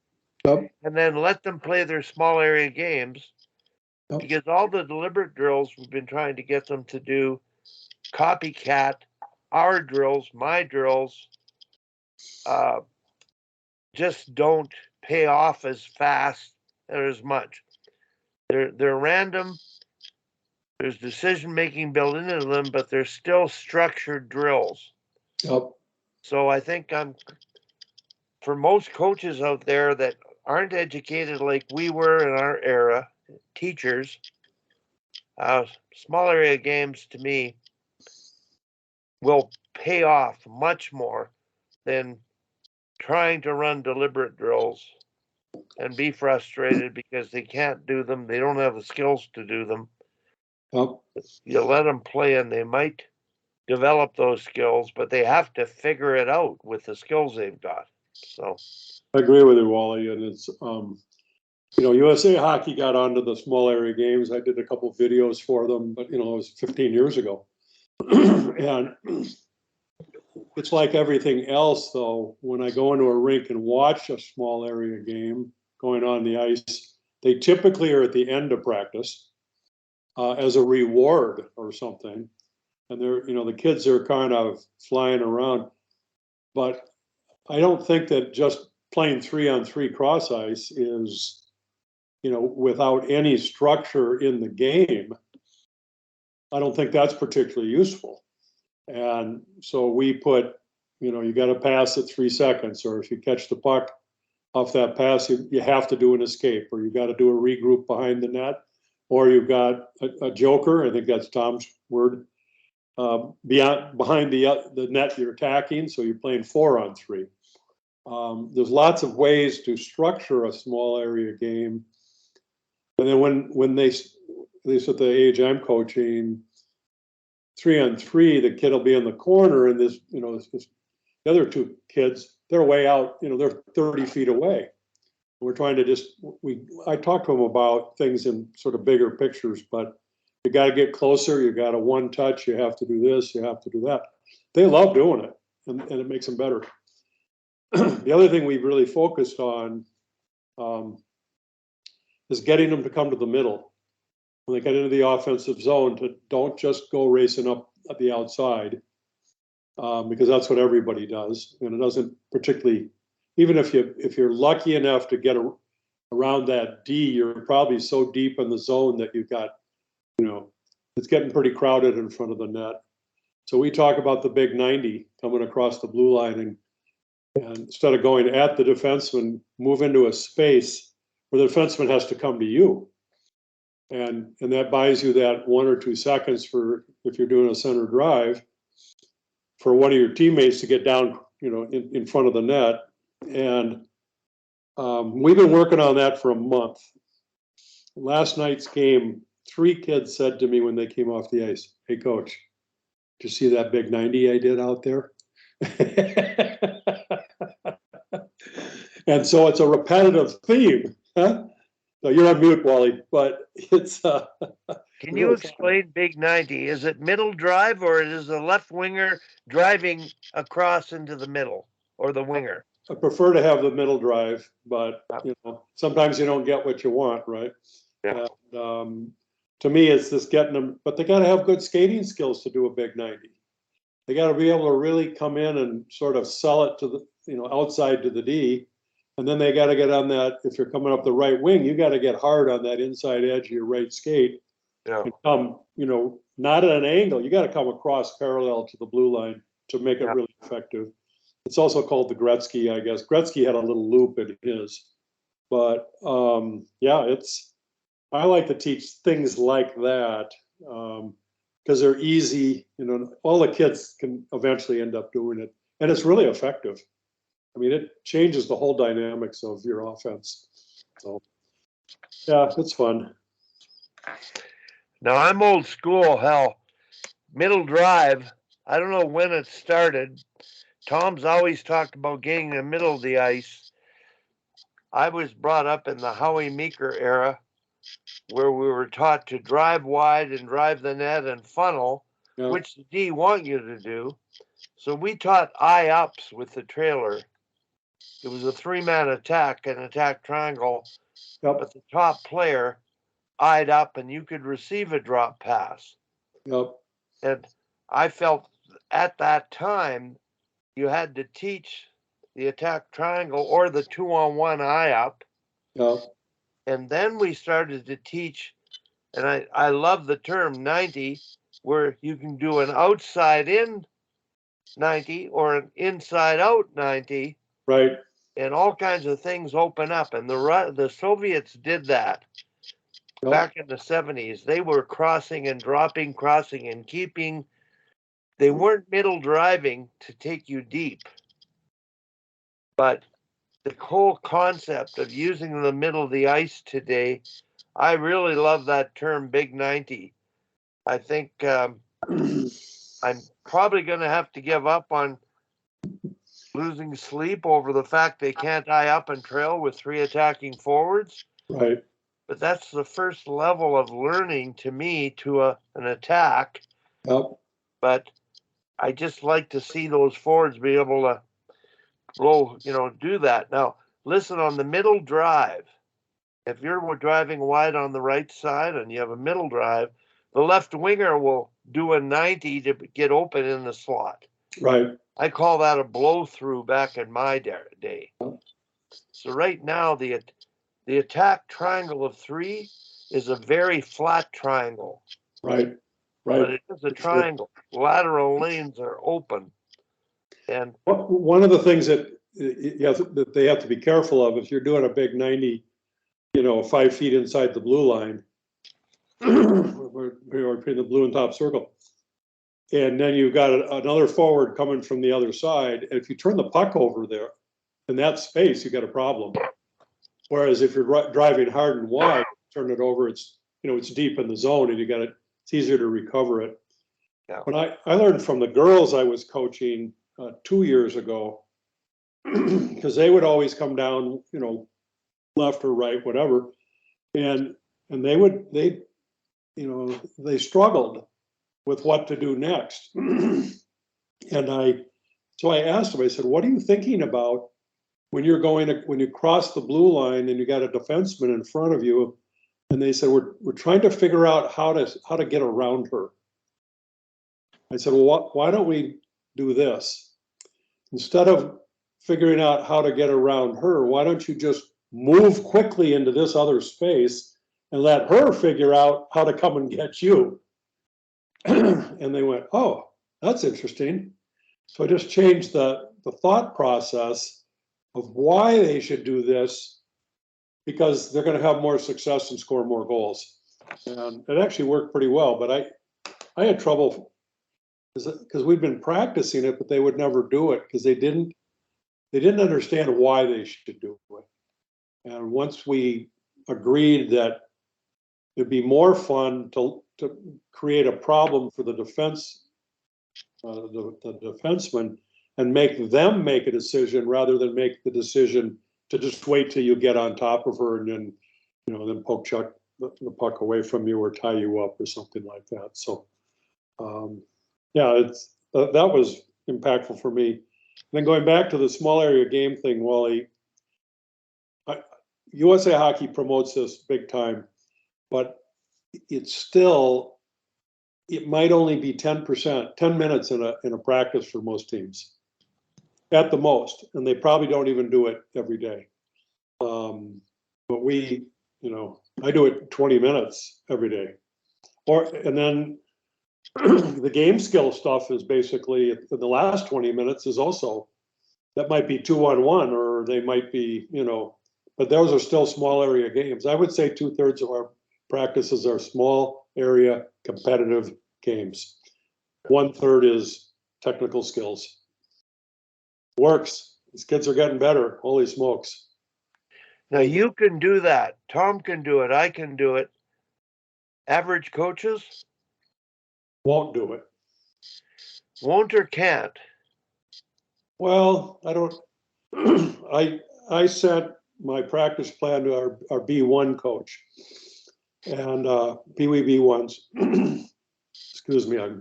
Speaker 2: Yep.
Speaker 3: and then let them play their small area games.
Speaker 2: Yep.
Speaker 3: Because all the deliberate drills we've been trying to get them to do, copycat our drills, my drills, just don't pay off as fast or as much. They're random. There's decision making built into them, but they're still structured drills.
Speaker 2: Yep.
Speaker 3: So I think for most coaches out there that aren't educated like we were in our era, teachers, small area games to me will pay off much more than trying to run deliberate drills and be frustrated because they can't do them. They don't have the skills to do them.
Speaker 2: Yep.
Speaker 3: You let them play and they might develop those skills, but they have to figure it out with the skills they've got. So
Speaker 2: I agree with you, Wally, and it's USA Hockey got onto the small area games. I did a couple of videos for them, but it was 15 years ago. And it's like everything else, though. When I go into a rink and watch a small area game going on the ice, they typically are at the end of practice as a reward or something. And they're, the kids are kind of flying around. But I don't think that just playing 3-on-3 cross ice is, without any structure in the game. I don't think that's particularly useful. And so we put, you got to pass at 3 seconds, or if you catch the puck off that pass, you have to do an escape, or you got to do a regroup behind the net, or you've got a joker. I think that's Tom's word. Behind the net you're attacking, so you're playing 4-on-3. There's lots of ways to structure a small area game. And then when they, at least at the age I'm coaching, 3-on-3, the kid will be in the corner, and this, the other two kids, they're way out, they're 30 feet away. We're trying to I talk to them about things in sort of bigger pictures, but you got to get closer. You got to one touch. You have to do this. You have to do that. They love doing it, and it makes them better. The other thing we've really focused on is getting them to come to the middle. When they get into the offensive zone, to don't just go racing up at the outside, because that's what everybody does, and it doesn't particularly. Even if you're lucky enough to get around that D, you're probably so deep in the zone that you've got, it's getting pretty crowded in front of the net. So we talk about the big 90 coming across the blue line, and instead of going at the defenseman, move into a space where the defenseman has to come to you. And that buys you that 1 or 2 seconds for, if you're doing a center drive, for one of your teammates to get down, in front of the net. And we've been working on that for a month. Last night's game, 3 kids said to me when they came off the ice, "Hey, coach, did you see that big 90 I did out there?" And so it's a repetitive theme. Huh? No, you're on mute, Wally, but it's
Speaker 3: Can you explain big 90? Is it middle drive, or is the left winger driving across into the middle, or the winger?
Speaker 2: I prefer to have the middle drive, but sometimes you don't get what you want, right?
Speaker 3: Yeah.
Speaker 2: And, to me, it's just getting them, but they got to have good skating skills to do a big 90. They got to be able to really come in and sort of sell it to the, outside to the D. And then they got to get on that. If you're coming up the right wing, you got to get hard on that inside edge of your right skate.
Speaker 3: Yeah.
Speaker 2: And come, not at an angle. You got to come across parallel to the blue line to make it really effective. It's also called the Gretzky, I guess. Gretzky had a little loop in his. But I like to teach things like that because they're easy. All the kids can eventually end up doing it. And it's really effective. I mean, it changes the whole dynamics of your offense. So, yeah, it's fun.
Speaker 3: Now, I'm old school, hell. Middle drive, I don't know when it started. Tom's always talked about getting in the middle of the ice. I was brought up in the Howie Meeker era, where we were taught to drive wide and drive the net and funnel, which the D want you to do. So we taught I-ups with the trailer. It was a 3-man attack, an attack triangle, but the top player eyed up and you could receive a drop pass.
Speaker 2: Yep.
Speaker 3: And I felt at that time you had to teach the attack triangle or the 2-on-1 I-up.
Speaker 2: Yep.
Speaker 3: And then we started to teach, and I love the term 90, where you can do an outside in 90 or an inside out 90.
Speaker 2: Right.
Speaker 3: And all kinds of things open up. And the Soviets did that back in the 70s. They were crossing and dropping, crossing and keeping. They weren't middle driving to take you deep. But the whole concept of using the middle of the ice today, I really love that term, big 90. I think I'm probably going to have to give up on losing sleep over the fact they can't tie up and trail with 3 attacking forwards.
Speaker 2: Right.
Speaker 3: but that's the first level of learning to me to an attack.
Speaker 2: Yep.
Speaker 3: But I just like to see those forwards be able to blow, do that. Now, listen, on the middle drive, if you're driving wide on the right side and you have a middle drive, the left winger will do a 90 to get open in the slot.
Speaker 2: Right.
Speaker 3: I call that a blow through back in my day. So right now, the attack triangle of 3 is a very flat triangle,
Speaker 2: Right.
Speaker 3: but
Speaker 2: Right.
Speaker 3: it is a triangle. Lateral lanes are open. And
Speaker 2: One of the things that that they have to be careful of, if you're doing a big 90, 5 feet inside the blue line, or between the blue and top circle, and then you've got another forward coming from the other side, and if you turn the puck over there, in that space, you got a problem. Whereas if you're driving hard and wide, turn it over, it's deep in the zone, and it's easier to recover it.
Speaker 3: Yeah.
Speaker 2: When I learned from the girls I was coaching 2 years ago, because they would always come down, left or right, whatever, and they struggled with what to do next. So I asked them, I said, what are you thinking about when you cross the blue line and you got a defenseman in front of you? And they said, we're trying to figure out how to get around her. I said, well, why don't we do this? Instead of figuring out how to get around her, why don't you just move quickly into this other space and let her figure out how to come and get you? And they went, oh, that's interesting. So I just changed the thought process of why they should do this, because they're going to have more success and score more goals. And it actually worked pretty well, but I had trouble because we'd been practicing it, but they would never do it because they didn't understand why they should do it. And once we agreed that it'd be more fun to create a problem for the defense, the defenseman, and make them make a decision rather than make the decision to just wait till you get on top of her and then, then poke chuck the puck away from you or tie you up or something like that. So, yeah, that was impactful for me. And then going back to the small area game thing, Wally, USA Hockey promotes this big time, but it might only be 10%, 10 minutes in a practice for most teams at the most, and they probably don't even do it every day. But I do it 20 minutes every day. And then the game skill stuff is basically the last 20 minutes is also, that might be 2-on-1, or they might be, but those are still small area games. I would say 2/3 of our practices are small area competitive games. 1/3 is technical skills. Works. These kids are getting better. Holy smokes.
Speaker 3: now you can do that. Tom can do it. I can do it. Average coaches
Speaker 2: Won't do it.
Speaker 3: won't or can't.
Speaker 2: Well, I don't, I sent my practice plan to our B1 coach and Pee Wee B1s. Excuse me, I've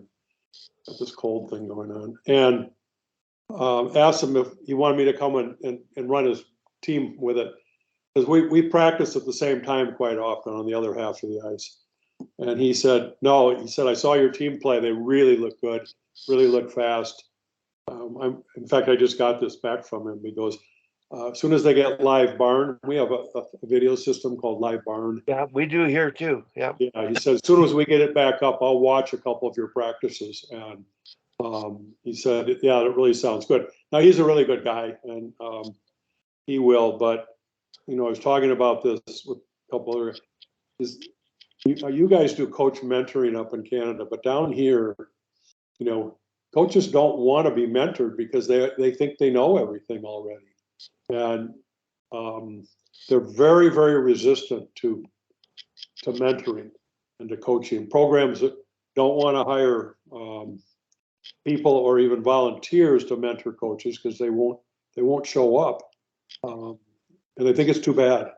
Speaker 2: got this cold thing going on. And asked him if he wanted me to come and run his team with it. Because we practice at the same time quite often on the other half of the ice. And he said, no, he said, I saw your team play. They really look good, really look fast. In fact, I just got this back from him. He goes, as soon as they get Live Barn, we have a video system called Live Barn.
Speaker 3: Yeah, we do here too. Yeah.
Speaker 2: Yeah, he said, as soon as we get it back up, I'll watch a couple of your practices. And he said, yeah, it really sounds good. Now, he's a really good guy, and he will. But, I was talking about this with a couple other, you guys do coach mentoring up in Canada, but down here, coaches don't want to be mentored because they think they know everything already. And they're very, very resistant to mentoring and to coaching. Programs that don't want to hire people or even volunteers to mentor coaches because they won't show up. And I think it's too bad.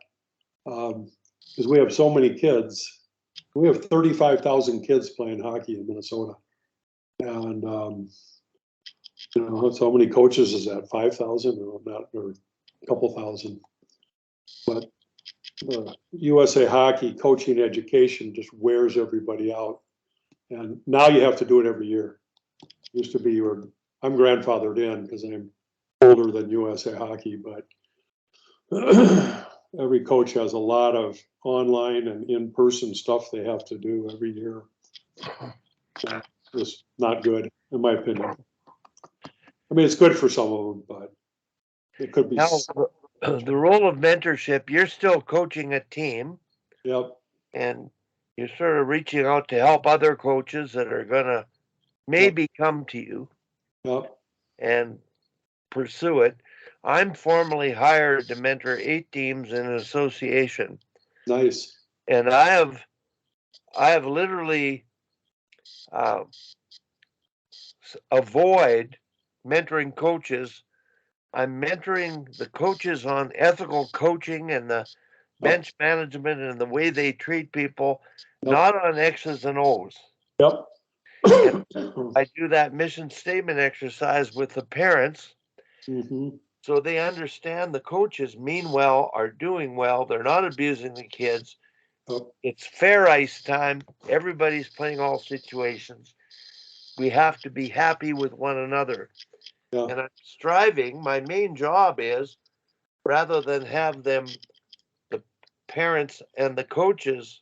Speaker 2: Because we have so many kids. We have 35,000 kids playing hockey in Minnesota. And, how many coaches is that? 5,000 or not, or a couple thousand. But USA Hockey coaching education just wears everybody out. And now you have to do it every year. Used to be, I'm grandfathered in because I'm older than USA Hockey, but every coach has a lot of online and in-person stuff they have to do every year. It's not good, in my opinion. I mean, it's good for some of them, but it could be.
Speaker 3: Now, the role of mentorship, you're still coaching a team.
Speaker 2: Yep.
Speaker 3: And you're sort of reaching out to help other coaches that are going to maybe come to you
Speaker 2: Yep.
Speaker 3: and pursue it. I'm formally hired to mentor 8 teams in an association.
Speaker 2: Nice.
Speaker 3: And I have literally avoid mentoring coaches. I'm mentoring the coaches on ethical coaching and the bench management and the way they treat people, not on X's and O's.
Speaker 2: Yep.
Speaker 3: I do that mission statement exercise with the parents so they understand the coaches mean well, are doing well, they're not abusing the kids. It's fair ice time. Everybody's playing all situations. We have to be happy with one another. And I'm striving, my main job is, rather than have them, the parents and the coaches,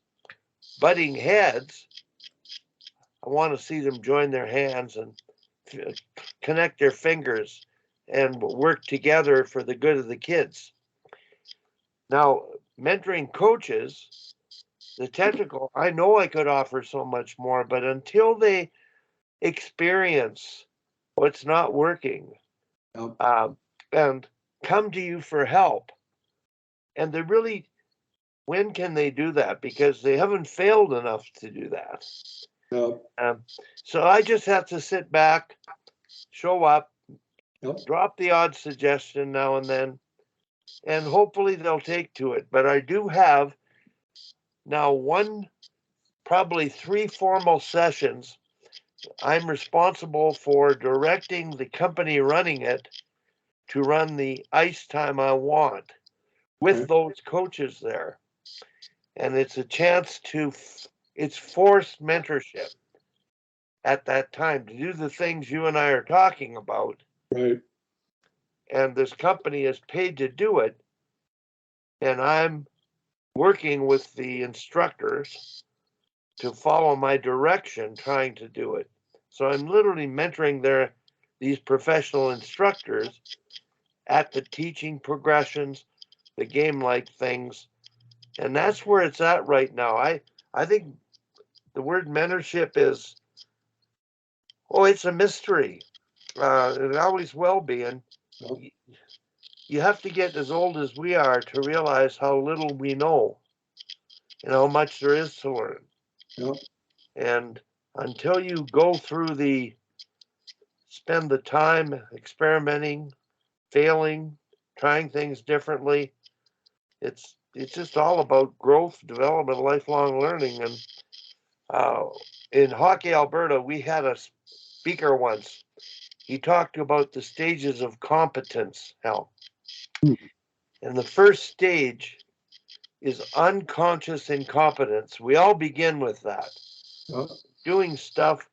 Speaker 3: butting heads, I want to see them join their hands and connect their fingers and work together for the good of the kids. Now, mentoring coaches, the technical, I know I could offer so much more, but until they experience what's not working and come to you for help, and they really, when can they do that? Because they haven't failed enough to do that. So I just have to sit back, show up, drop the odd suggestion now and then, and hopefully they'll take to it. But I do have now probably 3 formal sessions. I'm responsible for directing the company running it to run the ice time I want with those coaches there. And it's a chance it's forced mentorship at that time to do the things you and I are talking about.
Speaker 2: Right.
Speaker 3: And this company is paid to do it. And I'm working with the instructors to follow my direction, trying to do it. So I'm literally mentoring these professional instructors at the teaching progressions, the game-like things. And that's where it's at right now. I think the word mentorship is, it's a mystery. It always will be. And you have to get as old as we are to realize how little we know and how much there is to learn. And until you go through spend the time experimenting, failing, trying things differently, it's just all about growth, development, lifelong learning. And in Hockey Alberta, we had a speaker once. He talked about the stages of competence, Hal. And the first stage is unconscious incompetence. We all begin with that. Doing stuff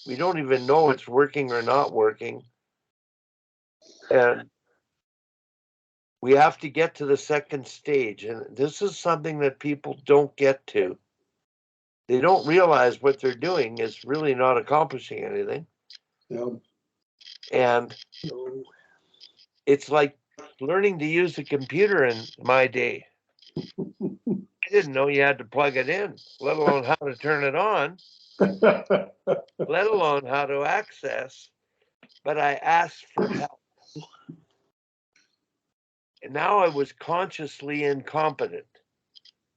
Speaker 3: we don't even know it's working or not working. And we have to get to the second stage. And this is something that people don't get to. They don't realize what they're doing is really not accomplishing anything. And it's like learning to use a computer in my day. I didn't know you had to plug it in, let alone how to turn it on, let alone how to access. But I asked for help. And now I was consciously incompetent.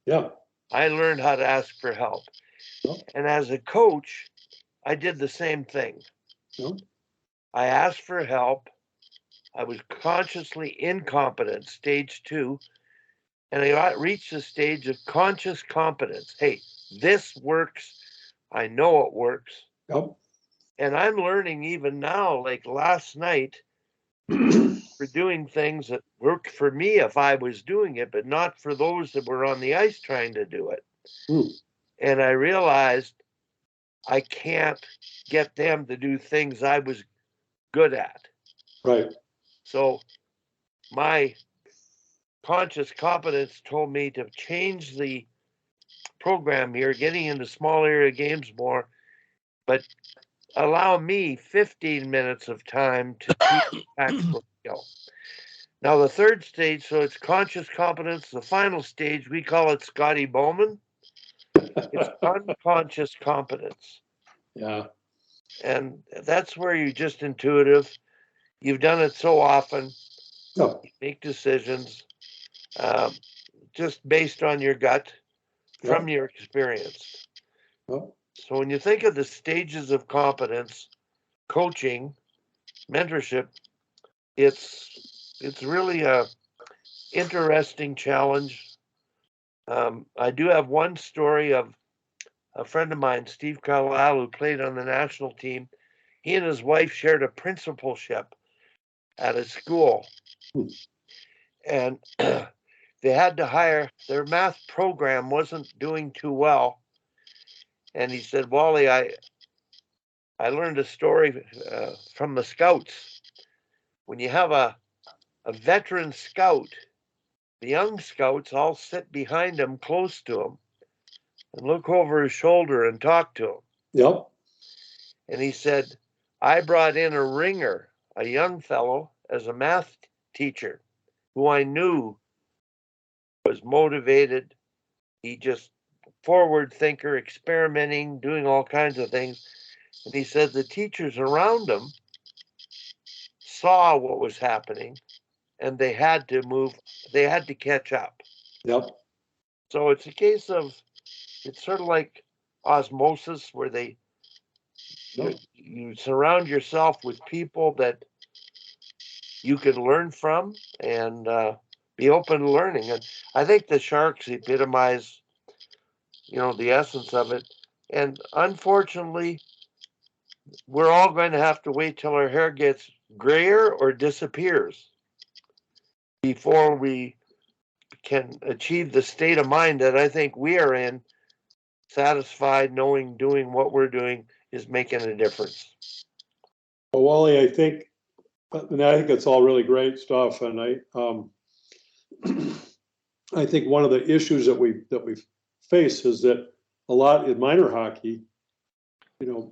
Speaker 3: I learned how to ask for help. And as a coach, I did the same thing. I asked for help. I was consciously incompetent, stage 2. and I reached the stage of conscious competence. Hey, this works. I know it works.
Speaker 2: Yep.
Speaker 3: And I'm learning even now, like last night, for doing things that worked for me if I was doing it, but not for those that were on the ice trying to do it. And I realized I can't get them to do things I was good at.
Speaker 2: Right.
Speaker 3: So my conscious competence told me to change the program here, getting into small area games more, but allow me 15 minutes of time to teach tactical skill. Now the third stage, so it's conscious competence. The final stage, we call it Scotty Bowman. It's unconscious competence.
Speaker 2: Yeah.
Speaker 3: And that's where you're just intuitive. You've done it so often.
Speaker 2: Yeah.
Speaker 3: You make decisions just based on your gut from your experience.
Speaker 2: Yeah.
Speaker 3: So when you think of the stages of competence, coaching, mentorship, it's really a interesting challenge. I do have one story of a friend of mine, Steve Carlisle, who played on the national team. He and his wife shared a principalship at a school, and they had to hire, their math program wasn't doing too well. And he said, Wally, I learned a story from the scouts. When you have a veteran scout, the young scouts all sit behind him, close to him, and look over his shoulder and talk to him.
Speaker 2: Yep.
Speaker 3: And he said, I brought in a ringer, a young fellow, as a math teacher who I knew was motivated. He just forward thinker, experimenting, doing all kinds of things. And he said the teachers around him saw what was happening and they had to move, they had to catch up.
Speaker 2: Yep.
Speaker 3: So it's a case of, it's sort of like osmosis where you surround yourself with people that you can learn from and be open to learning. And I think the Sharks epitomize, the essence of it. And unfortunately, we're all going to have to wait till our hair gets grayer or disappears before we can achieve the state of mind that I think we are in, satisfied knowing doing what we're doing is making a difference.
Speaker 2: Well, Wally, I think it's all really great stuff, and I think one of the issues that we face is that a lot in minor hockey,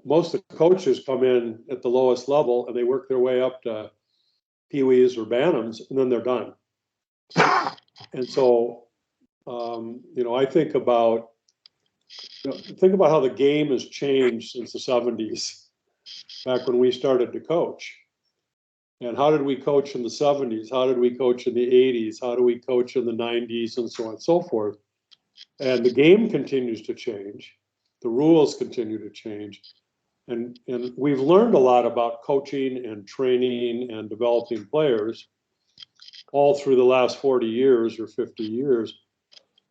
Speaker 2: most of the coaches come in at the lowest level and they work their way up to peewees or bantams, and then they're done. And so, I think about how the game has changed since the 70s, back when we started to coach. And how did we coach in the 70s? How did we coach in the 80s? How do we coach in the 90s, and so on and so forth? And the game continues to change. The rules continue to change. And we've learned a lot about coaching and training and developing players all through the last 40 years or 50 years.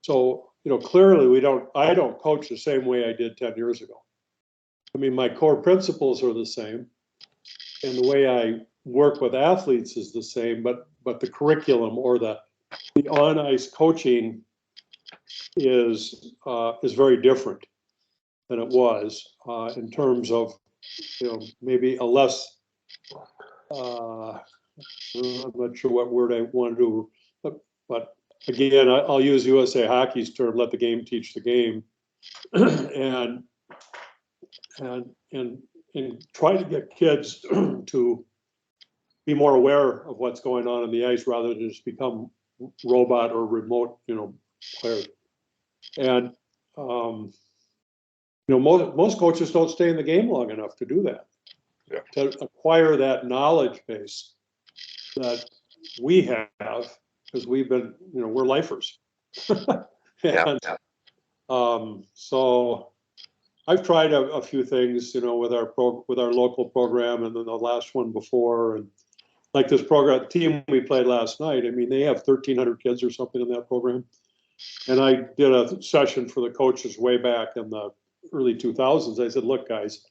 Speaker 2: So, clearly I don't coach the same way I did 10 years ago. I mean, my core principles are the same, and the way I work with athletes is the same, but the curriculum or the on ice coaching is very different than it was in terms of maybe a less I'm not sure what word I want to do, but again, I'll use USA Hockey's term: let the game teach the game, and try to get kids to be more aware of what's going on the ice rather than just become robot or remote, players. And most coaches don't stay in the game long enough to do that.
Speaker 3: Yeah.
Speaker 2: To acquire that knowledge base that we have, because we've been, we're lifers. And, so I've tried a few things, with our local program, and then the last one before, and like this program team we played last night. I mean, they have 1,300 kids or something in that program. And I did a session for the coaches way back in the early 2000s. I said, look, guys,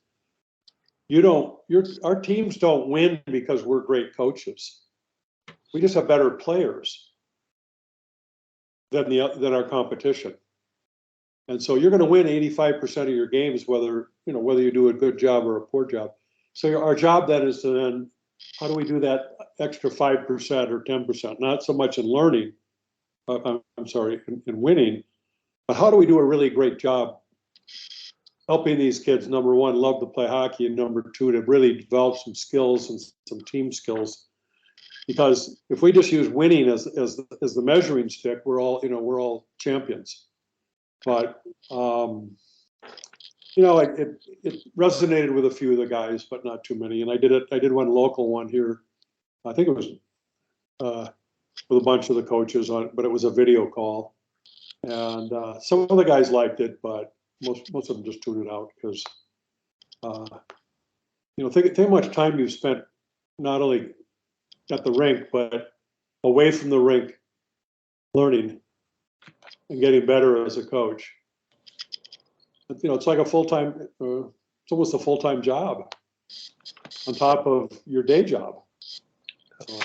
Speaker 2: our teams don't win because we're great coaches. We just have better players than our competition. And so you're going to win 85% of your games, whether you do a good job or a poor job. So our job then is to then, how do we do that extra 5% or 10%? Not so much in learning, in winning, but how do we do a really great job helping these kids, number one, love to play hockey, and number two, to really develop some skills and some team skills. Because if we just use winning as the measuring stick, we're all champions. But it resonated with a few of the guys, but not too many. And I did one local one here. I think it was with a bunch of the coaches on, but it was a video call. And some of the guys liked it, but most of them just tuned it out because think how much time you've spent not only at the rink but away from the rink, learning and getting better as a coach. It's like a full-time, it's almost a full-time job on top of your day job. So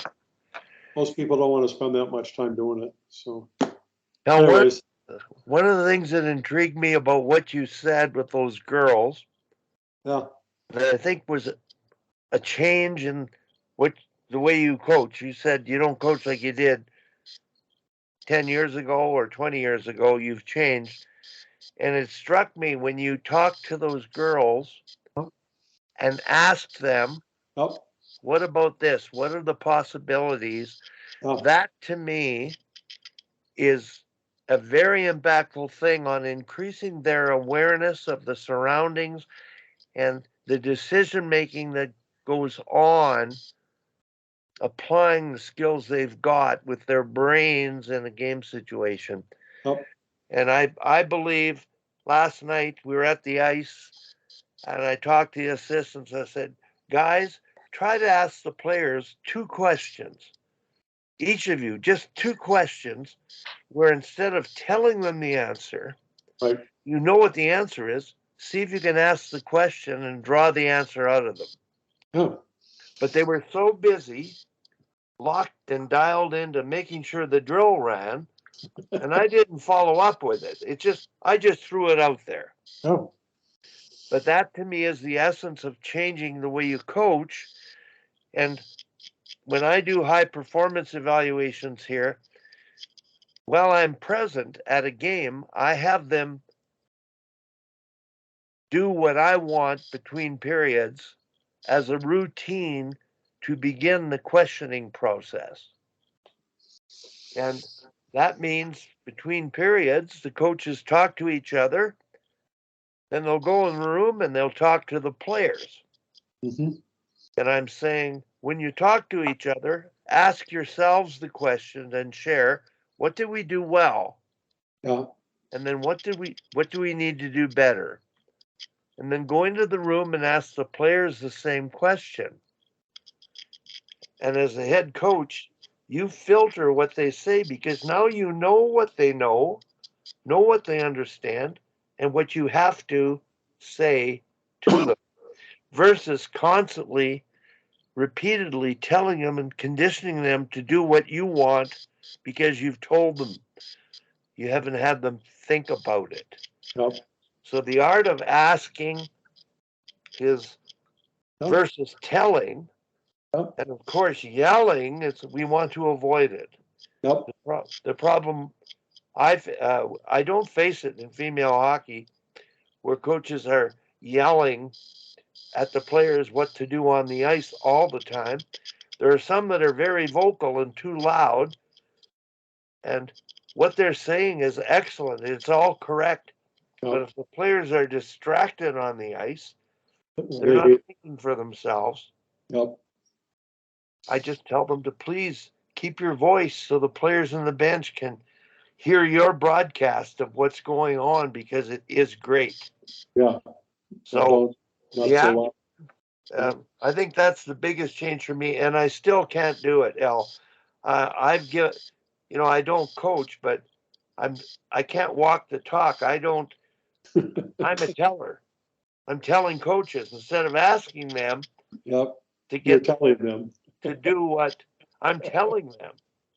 Speaker 2: most people don't want to spend that much time doing it. So
Speaker 3: Now,
Speaker 2: anyways,
Speaker 3: one of the things that intrigued me about what you said with those girls,
Speaker 2: yeah,
Speaker 3: that I think was a change in the way you coach. You said you don't coach like you did 10 years ago or 20 years ago. You've changed. And it struck me when you talked to those girls and asked them, what about this? What are the possibilities? That to me is a very impactful thing on increasing their awareness of the surroundings and the decision making that goes on applying the skills they've got with their brains in a game situation. And I believe last night we were at the ice and I talked to the assistants. I said, guys, try to ask the players 2 questions. Each of you, just 2 questions where instead of telling them the answer,
Speaker 2: right,
Speaker 3: you know what the answer is. See if you can ask the question and draw the answer out of them.
Speaker 2: Oh.
Speaker 3: But they were so busy, locked and dialed into making sure the drill ran, and I didn't follow up with it. I just threw it out there.
Speaker 2: Oh.
Speaker 3: But that to me is the essence of changing the way you coach. And when I do high performance evaluations here, while I'm present at a game, I have them do what I want between periods as a routine to begin the questioning process. And that means between periods, the coaches talk to each other, then they'll go in the room and they'll talk to the players.
Speaker 2: Mm-hmm.
Speaker 3: And I'm saying, when you talk to each other, ask yourselves the question and share, what did we do well?
Speaker 2: Yeah.
Speaker 3: And then what do we need to do better? And then go into the room and ask the players the same question. And as a head coach, you filter what they say because now you know what they know what they understand, and what you have to say to them versus constantly, repeatedly telling them and conditioning them to do what you want because you've told them. You haven't had them think about it.
Speaker 2: Yep.
Speaker 3: So the art of asking is versus telling.
Speaker 2: Yep.
Speaker 3: And of course, yelling we want to avoid it.
Speaker 2: Yep.
Speaker 3: The problem I don't face it in female hockey where coaches are yelling at the players what to do on the ice all the time. There are some that are very vocal and too loud, and what they're saying is excellent. It's all correct.
Speaker 2: Yep.
Speaker 3: But if the players are distracted on the ice, they're not thinking for themselves.
Speaker 2: Yep.
Speaker 3: I just tell them to please keep your voice so the players on the bench can hear your broadcast of what's going on because it is great.
Speaker 2: Yeah.
Speaker 3: So
Speaker 2: not
Speaker 3: yeah,
Speaker 2: so loud.
Speaker 3: I think that's the biggest change for me, and I still can't do it, Al. I've get, I don't coach, but I can't walk the talk. I'm a teller. I'm telling coaches instead of asking them
Speaker 2: Yep,
Speaker 3: to
Speaker 2: you're
Speaker 3: get
Speaker 2: telling them.
Speaker 3: to do what I'm telling them.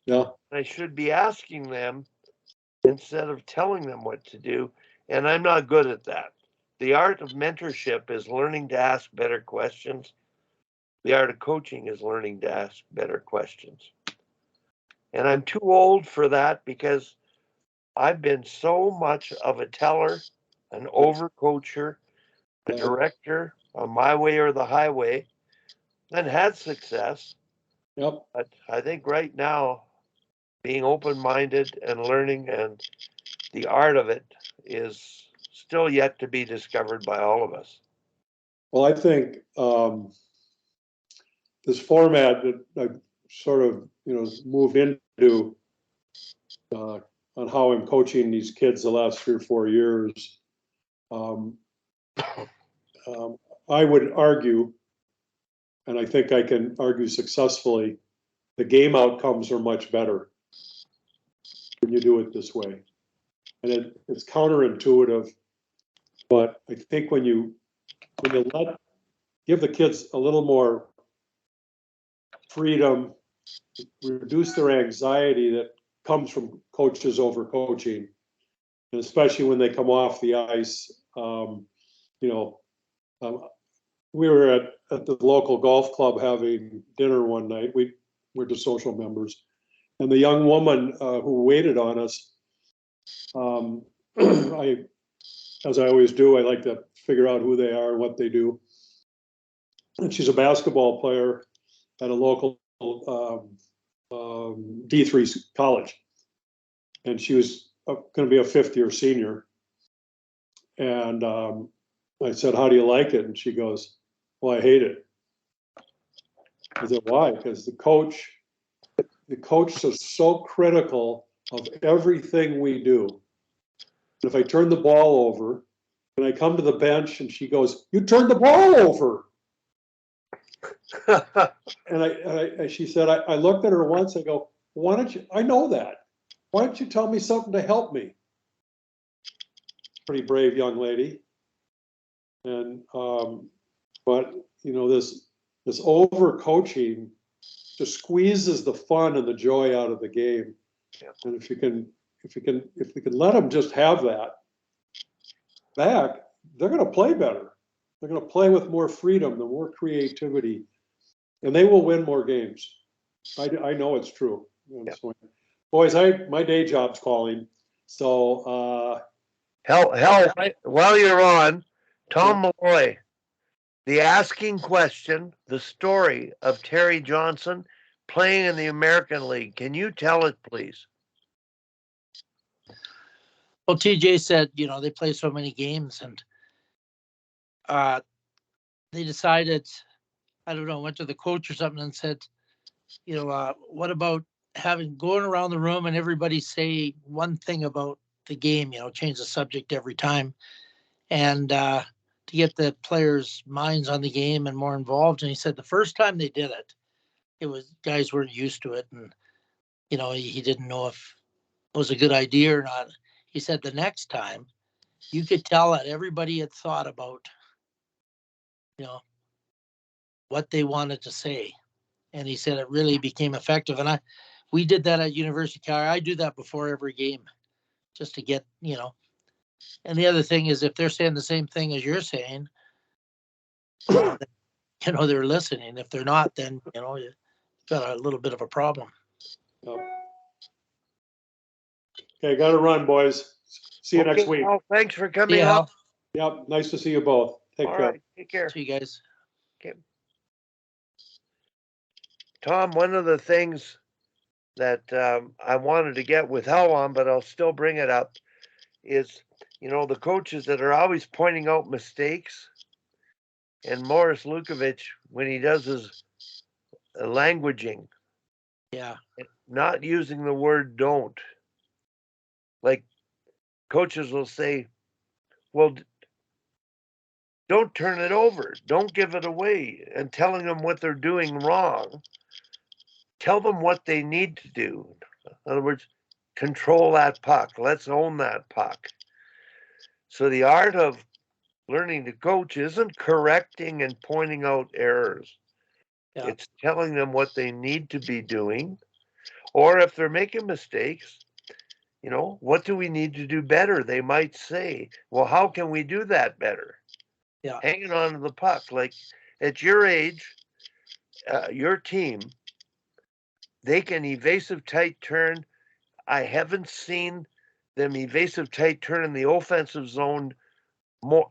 Speaker 2: Yeah,
Speaker 3: I should be asking them instead of telling them what to do, and I'm not good at that. The art of mentorship is learning to ask better questions. The art of coaching is learning to ask better questions. And I'm too old for that because I've been so much of a teller, an overcoacher, a
Speaker 2: yeah.
Speaker 3: director on my way or the highway, and had success.
Speaker 2: Yep.
Speaker 3: But I think right now, being open-minded and learning and the art of it is still yet to be discovered by all of us.
Speaker 2: Well, I think this format that I sort of, moved into on how I'm coaching these kids the last 3 or 4 years, um, I would argue, and I think I can argue successfully, the game outcomes are much better when you do it this way. And it's counterintuitive, but I think when you give the kids a little more freedom, reduce their anxiety that comes from coaches over coaching, and especially when they come off the ice. You know, we were at the local golf club having dinner one night. We're just social members, and the young woman who waited on us, as I always do, I like to figure out who they are and what they do. And she's a basketball player at a local D3 college, and she was going to be a fifth-year senior. And I said, "How do you like it?" And she goes, "Well, I hate it." I said, "Why?" Because the coach is so critical of everything we do. If I turn the ball over and I come to the bench and she goes, "You turned the ball over." And she said, I looked at her once, I go, "Why don't you, I know that. Why don't you tell me something to help me?" Pretty brave young lady. And, but this over coaching just squeezes the fun and the joy out of the game.
Speaker 3: Yeah.
Speaker 2: And if we can let them just have that back, they're going to play better. They're going to play with more freedom, the more creativity, and they will win more games. I know it's true.
Speaker 3: Yeah.
Speaker 2: So, boys, my day job's calling. So
Speaker 3: Hell, while you're on, Tom Malloy, the asking question, the story of Terry Johnson playing in the American League. Can you tell it, please?
Speaker 1: Well, TJ said, they play so many games, and they decided, I don't know, went to the coach or something and said, what about going around the room and everybody say one thing about the game, change the subject every time, and to get the players' minds on the game and more involved. And he said the first time they did it, guys weren't used to it, and he didn't know if it was a good idea or not. He said the next time you could tell that everybody had thought about, what they wanted to say. And he said it really became effective. And we did that at University of Calgary. I do that before every game just to get, and the other thing is if they're saying the same thing as you're saying, they're listening. If they're not, then, you've got a little bit of a problem.
Speaker 2: okay, got to run, boys. See you next week.
Speaker 3: Well, thanks for coming
Speaker 1: Yeah.
Speaker 3: up.
Speaker 2: Yep, nice to see you both. Take
Speaker 3: All
Speaker 2: care.
Speaker 3: right, take care.
Speaker 1: See you guys.
Speaker 3: Okay. Tom, one of the things that I wanted to get with Hal on, but I'll still bring it up, is, the coaches that are always pointing out mistakes. And Morris Lukovich, when he does his languaging,
Speaker 1: Yeah.
Speaker 3: not using the word "don't." Like coaches will say, "Well, don't turn it over. Don't give it away. And telling them what they're doing wrong, tell them what they need to do. In other words, control that puck. Let's own that puck. So the art of learning to coach isn't correcting and pointing out errors.
Speaker 1: Yeah.
Speaker 3: It's telling them what they need to be doing. Or if they're making mistakes, what do we need to do better? They might say, well, how can we do that better?
Speaker 1: Yeah.
Speaker 3: Hanging on to the puck. Like at your age, your team, they can evasive tight turn. I haven't seen them evasive tight turn in the offensive zone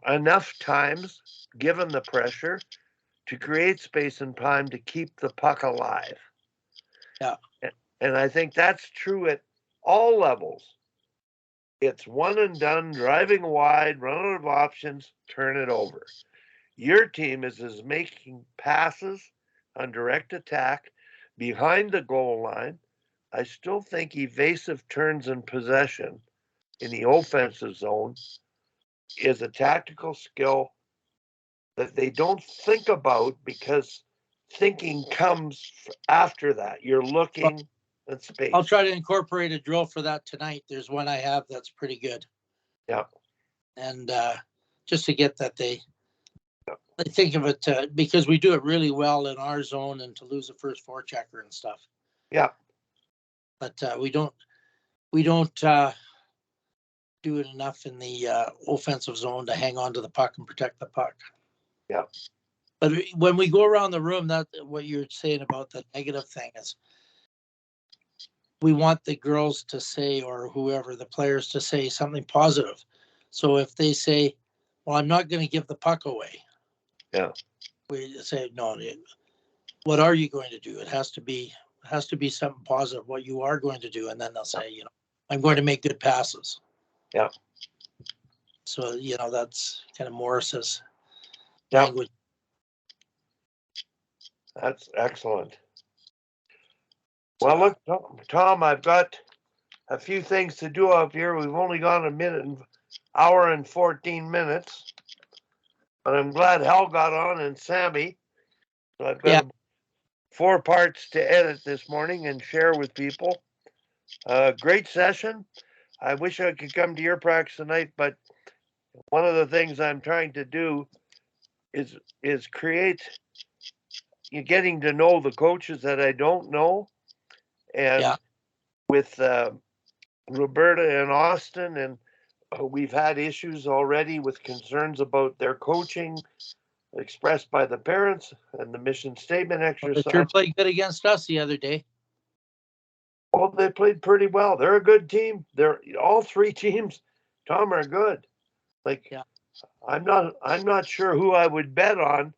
Speaker 3: enough times, given the pressure, to create space and time to keep the puck alive.
Speaker 1: Yeah.
Speaker 3: And I think that's true at all levels. It's one and done, driving wide, run out of options, turn it over. Your team is making passes on direct attack behind the goal line. I still think evasive turns and possession in the offensive zone is a tactical skill that they don't think about because thinking comes after that. You're looking at space.
Speaker 1: I'll try to incorporate a drill for that tonight. There's one I have that's pretty good.
Speaker 3: Yeah.
Speaker 1: And just to get that they think of it because we do it really well in our zone and to lose the first forechecker and stuff.
Speaker 3: Yeah.
Speaker 1: But we don't do it enough in the offensive zone to hang on to the puck and protect the puck.
Speaker 3: Yeah.
Speaker 1: But when we go around the room, that what you're saying about the negative thing is we want the girls to say, or whoever, the players to say something positive. So if they say, well, I'm not going to give the puck away.
Speaker 3: Yeah.
Speaker 1: We say, no, what are you going to do? It has to be something positive, what you are going to do. And then they'll say, I'm going to make good passes.
Speaker 3: Yeah.
Speaker 1: So, that's kind of Morris's
Speaker 3: Yeah.
Speaker 1: language.
Speaker 3: That's excellent. Well, look, Tom, I've got a few things to do up here. We've only gone hour and 14 minutes, but I'm glad Hal got on and Sammy. So I've got 4 parts to edit this morning and share with people. Great session. I wish I could come to your practice tonight, but one of the things I'm trying to do is create getting to know the coaches that I don't know. And with Roberta and Austin, and we've had issues already with concerns about their coaching expressed by the parents and the mission statement exercise.
Speaker 1: They sure played good against us the other day.
Speaker 3: Well, they played pretty well. They're a good team. They're all 3 teams, Tom, are good. I'm not sure who I would bet on,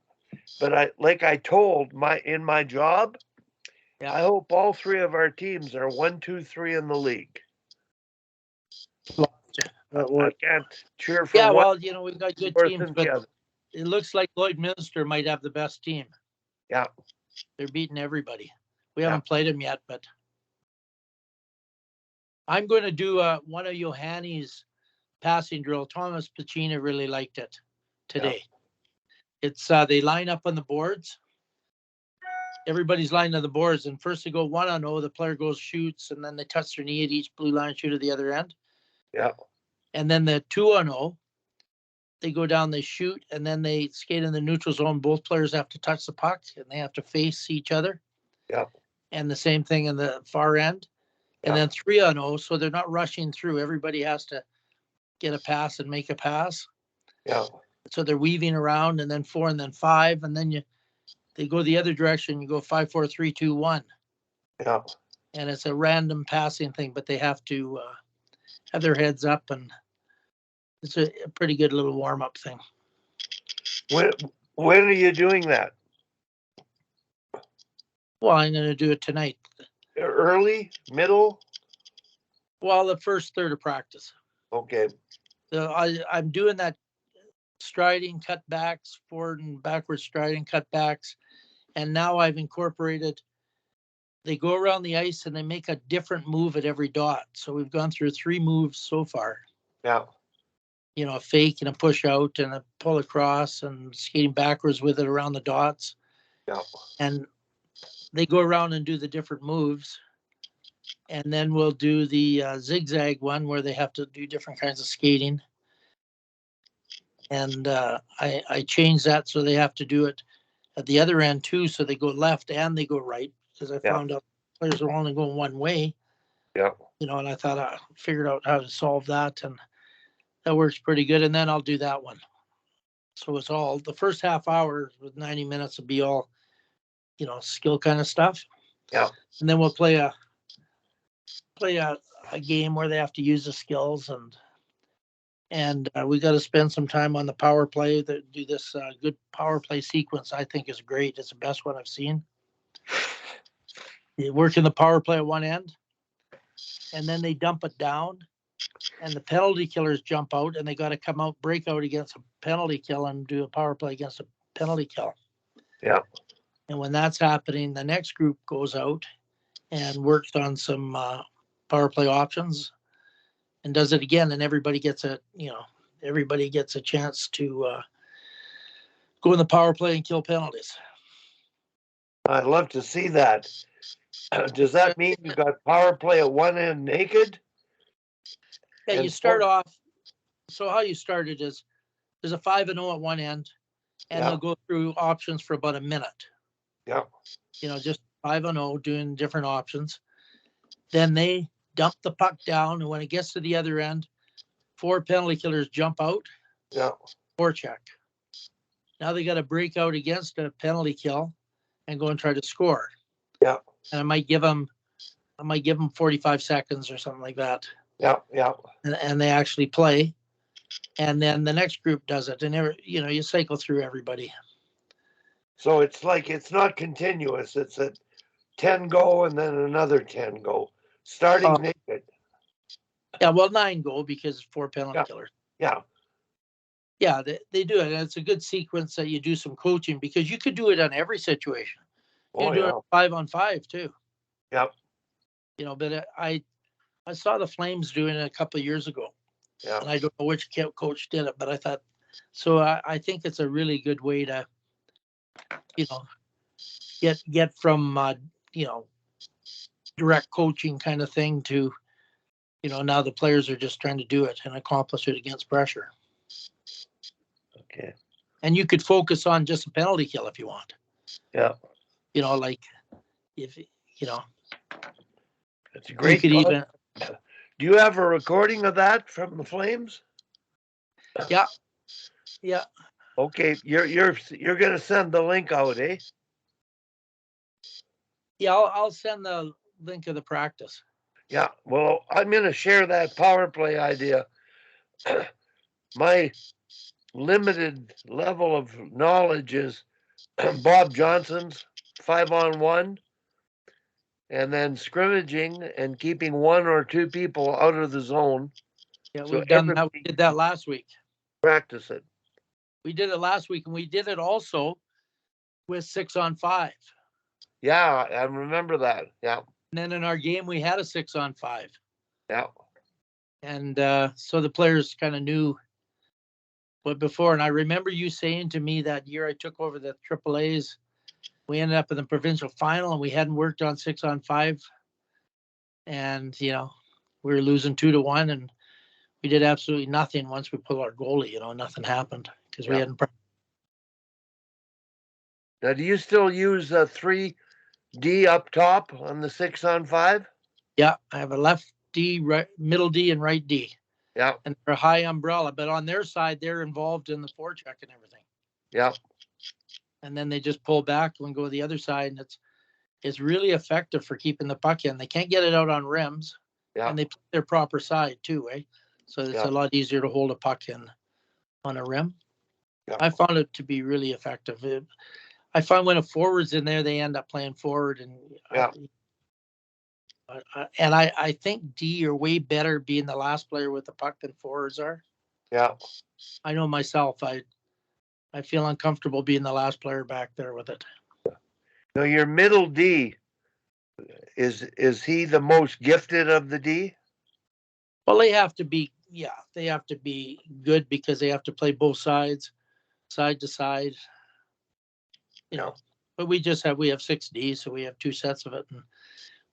Speaker 3: but I told in my job, I hope all 3 of our teams are 1, 2, 3 in the league. I can't cheer for one.
Speaker 1: Well, we've got good teams, but it looks like Lloydminster might have the best team.
Speaker 3: Yeah.
Speaker 1: They're beating everybody. We haven't played them yet, but I'm going to do one of Johanni's passing drill. Thomas Pacina really liked it today. It's they line up on the boards. Everybody's lined on the boards, and first they go 1-0. The player goes, shoots, and then they touch their knee at each blue line, shoot at the other end.
Speaker 3: Yeah.
Speaker 1: And then the 2-0, they go down, they shoot, and then they skate in the neutral zone. Both players have to touch the puck, and they have to face each other.
Speaker 3: Yeah.
Speaker 1: And the same thing in the far end. And then 3-0, so they're not rushing through. Everybody has to get a pass and make a pass.
Speaker 3: Yeah.
Speaker 1: So they're weaving around, and then 4, and then 5, and then they go the other direction. You go 5, 4, 3, 2, 1.
Speaker 3: Yeah.
Speaker 1: And it's a random passing thing, but they have to have their heads up, and it's a pretty good little warm-up thing.
Speaker 3: When are you doing that?
Speaker 1: Well, I'm going to do it tonight.
Speaker 3: Early, middle?
Speaker 1: Well, the first third of practice.
Speaker 3: Okay.
Speaker 1: So I'm doing that striding cutbacks, forward and backward striding cutbacks. And now I've incorporated, they go around the ice and they make a different move at every dot. So we've gone through 3 moves so far.
Speaker 3: Yeah.
Speaker 1: a fake and a push out and a pull across and skating backwards with it around the dots.
Speaker 3: Yeah.
Speaker 1: And they go around and do the different moves. And then we'll do the zigzag one where they have to do different kinds of skating. And I changed that so they have to do it at the other end too. So they go left and they go right, because I found out players are only going one way.
Speaker 3: Yeah.
Speaker 1: And I thought I figured out how to solve that, and that works pretty good. And then I'll do that one. So it's all the first half hour with 90 minutes will be all, skill kind of stuff.
Speaker 3: Yeah.
Speaker 1: And then we'll play a game where they have to use the skills, and we got to spend some time on the power play. That do this good power play sequence. I think is great. It's the best one I've seen. You work in the power play at one end, and then they dump it down, and the penalty killers jump out, and they got to come out, break out against a penalty kill, and do a power play against a penalty kill.
Speaker 3: Yeah.
Speaker 1: And when that's happening, the next group goes out and works on some power play options and does it again, and everybody gets a chance to go in the power play and kill penalties.
Speaker 3: I'd love to see that. Does that mean you got power play at one end naked?
Speaker 1: Yeah, you
Speaker 3: And
Speaker 1: start off. So how you started is there's a 5-0 at one end, and
Speaker 3: Yeah.
Speaker 1: they'll go through options for about a minute.
Speaker 3: Yeah.
Speaker 1: Just 5-0 doing different options. Then they dump the puck down, and when it gets to the other end, 4 penalty killers jump out,
Speaker 3: Yeah.
Speaker 1: forecheck. Now they got to break out against a penalty kill and go and try to score.
Speaker 3: Yeah.
Speaker 1: And I might give them 45 seconds or something like that.
Speaker 3: Yeah. Yeah.
Speaker 1: And they actually play. And then the next group does it. And you cycle through everybody.
Speaker 3: So it's like it's not continuous. It's a 10 go and then another 10 go, starting naked.
Speaker 1: Yeah, well, 9 go because 4 penalty killers.
Speaker 3: Yeah.
Speaker 1: Yeah, they do it. And it's a good sequence that you do some coaching, because you could do it on every situation. You
Speaker 3: Oh,
Speaker 1: do
Speaker 3: yeah.
Speaker 1: it 5-on-5 too.
Speaker 3: Yep.
Speaker 1: But I saw the Flames doing it a couple of years ago.
Speaker 3: Yeah.
Speaker 1: And I don't know which coach did it, but I thought, so I think it's a really good way to, get from, direct coaching kind of thing to, now the players are just trying to do it and accomplish it against pressure.
Speaker 3: Okay.
Speaker 1: And you could focus on just a penalty kill if you want.
Speaker 3: Yeah.
Speaker 1: Like if,
Speaker 3: It's a
Speaker 1: you
Speaker 3: great.
Speaker 1: could even,
Speaker 3: Do you have a recording of that from the Flames?
Speaker 1: yeah.
Speaker 3: Okay, you're gonna send the link out, eh?
Speaker 1: Yeah, I'll send the link of the practice.
Speaker 3: Yeah. Well, I'm gonna share that power play idea. My limited level of knowledge is Bob Johnson's 5-on-1, and then scrimmaging and keeping 1 or 2 people out of the zone.
Speaker 1: Yeah,
Speaker 3: So
Speaker 1: we've done that.
Speaker 3: everybody
Speaker 1: We did that last week.
Speaker 3: Practice it.
Speaker 1: We did it last week, and we did it also with 6-on-5.
Speaker 3: Yeah, I remember that. Yeah.
Speaker 1: And then in our game, we had a 6-on-5.
Speaker 3: Yeah.
Speaker 1: And so the players kind of knew what before. And I remember you saying to me that year I took over the AAAs, we ended up in the provincial final and we hadn't worked on 6-on-5. And, we were losing 2-1, and we did absolutely nothing once we pulled our goalie. Nothing happened because we hadn't.
Speaker 3: Now, do you still use a 3D up top on the 6-on-5?
Speaker 1: Yeah, I have a left D, right, middle D, and right D.
Speaker 3: Yeah.
Speaker 1: And they're a high umbrella, but on their side, they're involved in the forecheck and everything.
Speaker 3: Yeah.
Speaker 1: And then they just pull back and go to the other side, and it's really effective for keeping the puck in. They can't get it out on rims,
Speaker 3: Yeah.
Speaker 1: and they play their proper side too, eh? So it's
Speaker 3: Yeah.
Speaker 1: a lot easier to hold a puck in on a rim.
Speaker 3: Yeah.
Speaker 1: I found it to be really effective. I find when a forward's in there, they end up playing forward, and
Speaker 3: Yeah.
Speaker 1: I think D are way better being the last player with the puck than forwards are.
Speaker 3: Yeah.
Speaker 1: I know myself. I feel uncomfortable being the last player back there with it.
Speaker 3: Now, your middle D, is he the most gifted of the D?
Speaker 1: Well, they have to be yeah, they have to be good because they have to play both sides, side to side. You know, but we have 6D, so we have two sets of it. And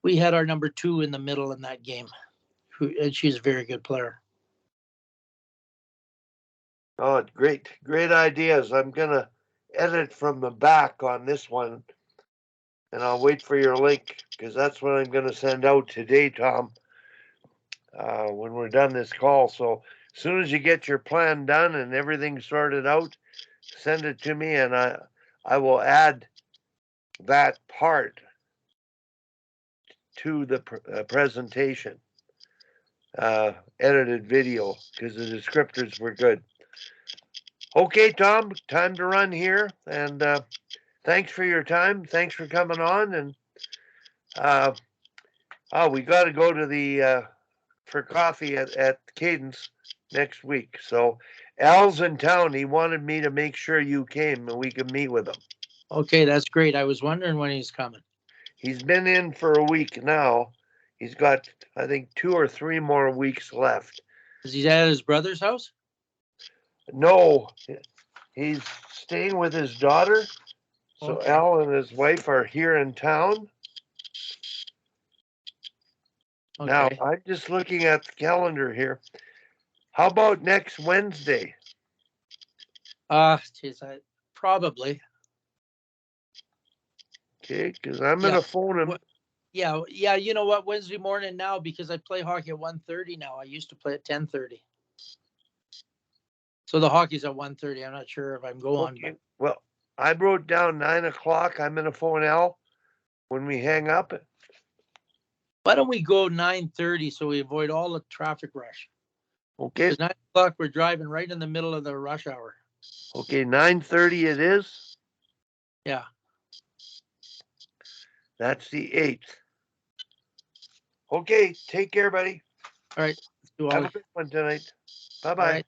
Speaker 1: we had our number 2 in the middle in that game, and she's a very good player.
Speaker 3: Oh, great ideas. I'm gonna edit from the back on this one, and I'll wait for your link because that's what I'm gonna send out today, Tom. When we're done this call. So as soon as you get your plan done and everything sorted out, send it to me, and I will add that part to the presentation, edited video, because the descriptors were good. Okay, Tom, time to run here, and thanks for your time. Thanks for coming on, and we got to go to the for coffee at Cadence next week. So Al's in town. He wanted me to make sure you came and we could meet with him.
Speaker 1: Okay, that's great. I was wondering when he's coming.
Speaker 3: He's been in for a week now. He's got, I think, 2 or 3 more weeks left.
Speaker 1: Is he at his brother's house?
Speaker 3: No, he's staying with his daughter. So
Speaker 1: Okay.
Speaker 3: Al and his wife are here in town. Now,
Speaker 1: Okay.
Speaker 3: I'm just looking at the calendar here. How about next Wednesday?
Speaker 1: Geez, probably.
Speaker 3: Okay, because I'm
Speaker 1: Yeah.
Speaker 3: gonna phone him.
Speaker 1: Yeah. You know what? Wednesday morning now, because I play hockey at 1:30 now. I used to play at 10:30. So the hockey's at 1:30. I'm not sure if I'm going.
Speaker 3: Okay. Well, I wrote down 9 o'clock. I'm gonna phone Al when we hang up.
Speaker 1: Why don't we go 9:30 so we avoid all the traffic rush?
Speaker 3: Okay.
Speaker 1: Because 9 o'clock we're driving right in the middle of the rush hour.
Speaker 3: Okay, 9:30 it is.
Speaker 1: Yeah.
Speaker 3: That's the 8th. Okay, take care, buddy.
Speaker 1: All right.
Speaker 3: Have a good one tonight. Bye-bye.
Speaker 1: All right.